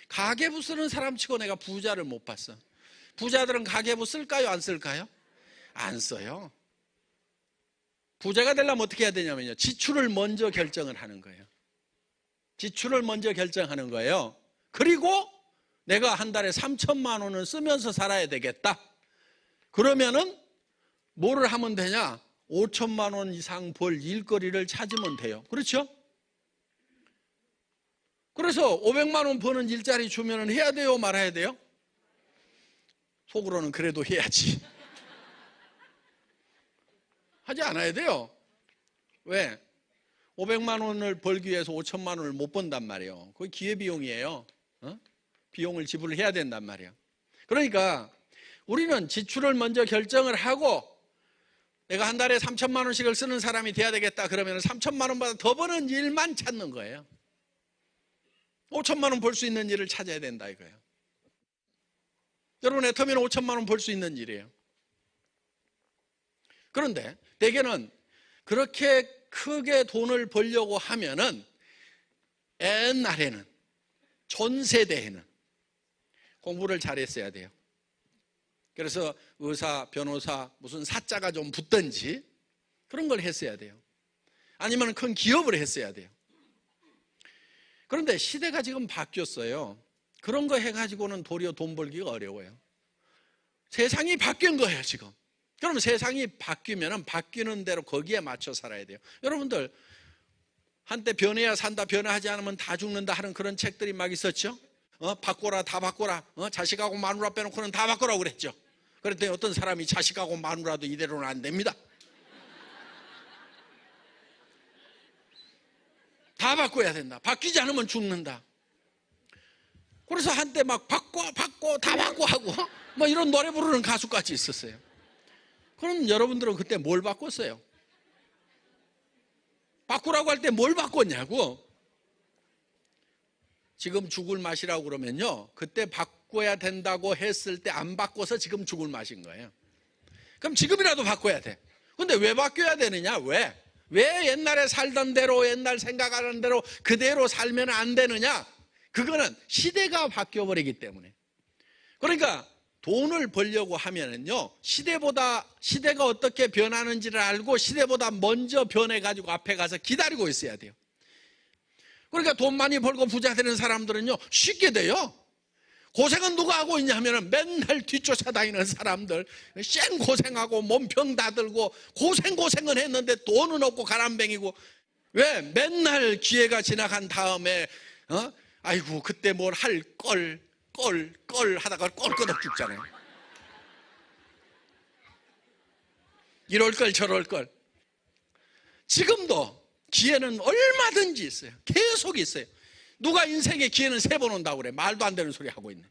가계부 쓰는 사람 치고 내가 부자를 못 봤어. 부자들은 가계부 쓸까요, 안 쓸까요? 안 써요. 부자가 되려면 어떻게 해야 되냐면요, 지출을 먼저 결정을 하는 거예요. 지출을 먼저 결정하는 거예요. 그리고 내가 한 달에 3천만 원을 쓰면서 살아야 되겠다. 그러면은 뭐를 하면 되냐? 5천만 원 이상 벌 일거리를 찾으면 돼요. 그렇죠? 그래서 500만 원 버는 일자리 주면은 해야 돼요, 말아야 돼요? 속으로는 그래도 해야지. 하지 않아야 돼요. 왜? 500만 원을 벌기 위해서 5천만 원을 못 번단 말이에요. 그게 기회비용이에요. 비용을 지불해야 된단 말이에요. 그러니까 우리는 지출을 먼저 결정을 하고 내가 한 달에 3천만 원씩을 쓰는 사람이 돼야 되겠다 그러면 3천만 원보다 더 버는 일만 찾는 거예요. 5천만 원 벌 수 있는 일을 찾아야 된다 이거예요. 여러분, 애터미는 5천만 원 벌 수 있는 일이에요. 그런데 대개는 그렇게 크게 돈을 벌려고 하면은 옛날에는, 전세대에는 공부를 잘했어야 돼요. 그래서 의사, 변호사, 무슨 사자가 좀 붙든지 그런 걸 했어야 돼요. 아니면 큰 기업을 했어야 돼요. 그런데 시대가 지금 바뀌었어요. 그런 거 해가지고는 도리어 돈 벌기가 어려워요. 세상이 바뀐 거예요, 지금. 그럼 세상이 바뀌면 바뀌는 대로 거기에 맞춰 살아야 돼요. 여러분들, 한때 변해야 산다, 변화하지 않으면 다 죽는다 하는 그런 책들이 막 있었죠? 바꿔라, 다 바꿔라. 자식하고 마누라 빼놓고는 다 바꿔라고 그랬죠. 그랬더니 어떤 사람이 자식하고 마누라도 이대로는 안 됩니다. 다 바꿔야 된다. 바뀌지 않으면 죽는다. 그래서 한때 막 바꿔 다 바꿔 하고 뭐 이런 노래 부르는 가수까지 있었어요. 그럼 여러분들은 그때 뭘 바꿨어요? 바꾸라고 할 때 뭘 바꿨냐고. 지금 죽을 맛이라고 그러면요, 그때 바꿔야 된다고 했을 때 안 바꿔서 지금 죽을 맛인 거예요. 그럼 지금이라도 바꿔야 돼. 근데 왜 바뀌어야 되느냐? 왜 옛날에 살던 대로, 옛날 생각하는 대로 그대로 살면 안 되느냐? 그거는 시대가 바뀌어버리기 때문에. 그러니까 돈을 벌려고 하면은요, 시대가 어떻게 변하는지를 알고 시대보다 먼저 변해가지고 앞에 가서 기다리고 있어야 돼요. 그러니까 돈 많이 벌고 부자 되는 사람들은요, 쉽게 돼요. 고생은 누가 하고 있냐 하면은 맨날 뒤쫓아다니는 사람들, 쌩 고생하고 몸병 다 들고 고생은 했는데 돈은 없고 가람뱅이고. 왜? 맨날 기회가 지나간 다음에 아이고 그때 뭘 할 걸 하다가 꼴끄덕 죽잖아요. 이럴 걸 저럴 걸. 지금도 기회는 얼마든지 있어요. 계속 있어요. 누가 인생에 기회는 3번 온다고 그래. 말도 안 되는 소리 하고 있네.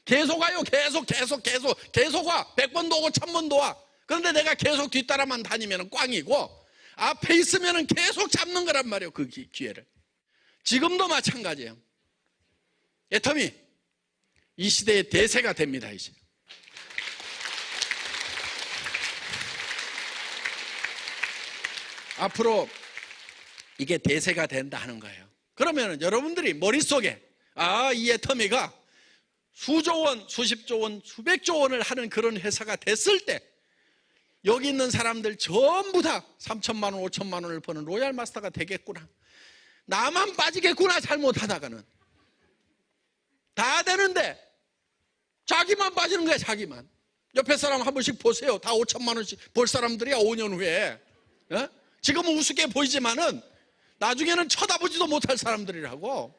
계속 와요. 계속 와. 100번도 오고 1000번도 와. 그런데 내가 계속 뒤따라만 다니면 꽝이고, 앞에 있으면 계속 잡는 거란 말이에요. 그 기회를. 지금도 마찬가지예요. 애터미 이 시대의 대세가 됩니다. 이제 앞으로 이게 대세가 된다 하는 거예요. 그러면 여러분들이 머릿속에 이 애터미가 수조 원, 수십조 원, 수백조 원을 하는 그런 회사가 됐을 때 여기 있는 사람들 전부 다 3천만 원, 5천만 원을 버는 로얄 마스터가 되겠구나. 나만 빠지겠구나. 잘못하다가는. 다 되는데 자기만 빠지는 거야. 자기만. 옆에 사람 한 번씩 보세요. 다 5천만 원씩 벌 사람들이야. 5년 후에. 지금은 우습게 보이지만은 나중에는 쳐다보지도 못할 사람들이라고.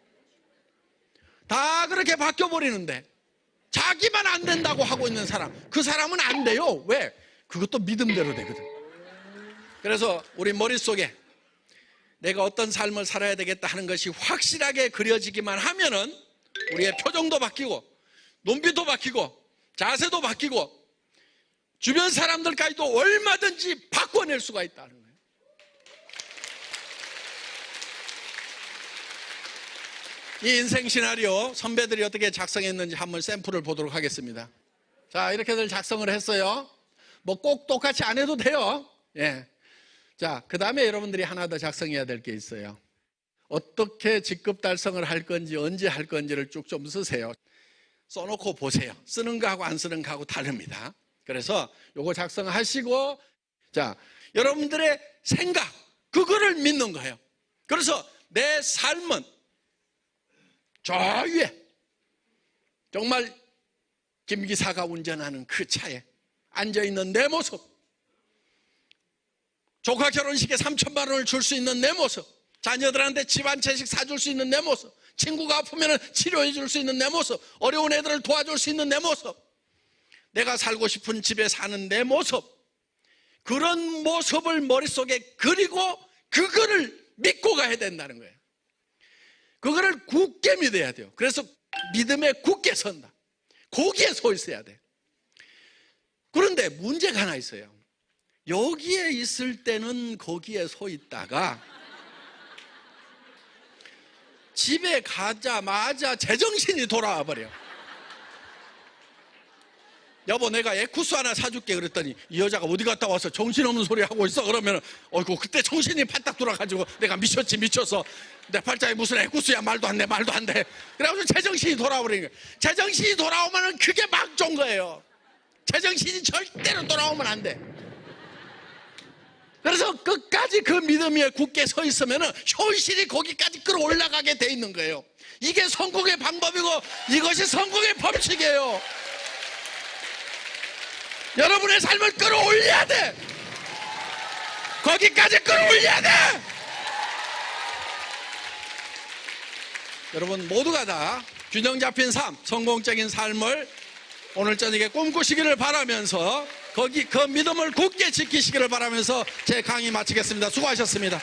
다 그렇게 바뀌어버리는데 자기만 안 된다고 하고 있는 사람, 그 사람은 안 돼요. 왜? 그것도 믿음대로 되거든. 그래서 우리 머릿속에 내가 어떤 삶을 살아야 되겠다 하는 것이 확실하게 그려지기만 하면은 우리의 표정도 바뀌고 눈빛도 바뀌고 자세도 바뀌고 주변 사람들까지도 얼마든지 바꿔낼 수가 있다는 거예요. 이 인생 시나리오 선배들이 어떻게 작성했는지 한번 샘플을 보도록 하겠습니다. 자, 이렇게들 작성을 했어요. 뭐 꼭 똑같이 안 해도 돼요. 예. 자, 그 다음에 여러분들이 하나 더 작성해야 될 게 있어요. 어떻게 직급 달성을 할 건지, 언제 할 건지를 쭉 좀 쓰세요. 써놓고 보세요. 쓰는 거하고 안 쓰는 거하고 다릅니다. 그래서 요거 작성하시고, 자, 여러분들의 생각, 그거를 믿는 거예요. 그래서 내 삶은 저 위에 정말 김 기사가 운전하는 그 차에 앉아있는 내 모습, 조카 결혼식에 3천만 원을 줄 수 있는 내 모습, 자녀들한테 집 한 채씩 사줄 수 있는 내 모습, 친구가 아프면 치료해 줄 수 있는 내 모습, 어려운 애들을 도와줄 수 있는 내 모습, 내가 살고 싶은 집에 사는 내 모습, 그런 모습을 머릿속에 그리고 그거를 믿고 가야 된다는 거예요. 그거를 굳게 믿어야 돼요. 그래서 믿음에 굳게 선다. 거기에 서 있어야 돼. 그런데 문제가 하나 있어요. 여기에 있을 때는 거기에 서 있다가 집에 가자마자 제정신이 돌아와 버려. 여보, 내가 에쿠스 하나 사줄게 그랬더니 이 여자가 어디 갔다 와서 정신없는 소리 하고 있어. 그러면 어이구, 그때 정신이 팔딱 돌아가지고 내가 미쳤어. 내 팔자에 무슨 에쿠스야. 말도 안 돼. 그래가지고 제정신이 돌아버리는 거예요. 제정신이 돌아오면 그게 막 좋은 거예요. 제정신이 절대로 돌아오면 안 돼. 그래서 끝까지 그 믿음 위에 굳게 서 있으면 현실이 거기까지 끌어올라가게 돼 있는 거예요. 이게 성공의 방법이고 이것이 성공의 법칙이에요. 여러분의 삶을 끌어올려야 돼. 거기까지 끌어올려야 돼. 여러분 모두가 다 균형 잡힌 삶, 성공적인 삶을 오늘 저녁에 꿈꾸시기를 바라면서 그 믿음을 굳게 지키시기를 바라면서 제 강의 마치겠습니다. 수고하셨습니다.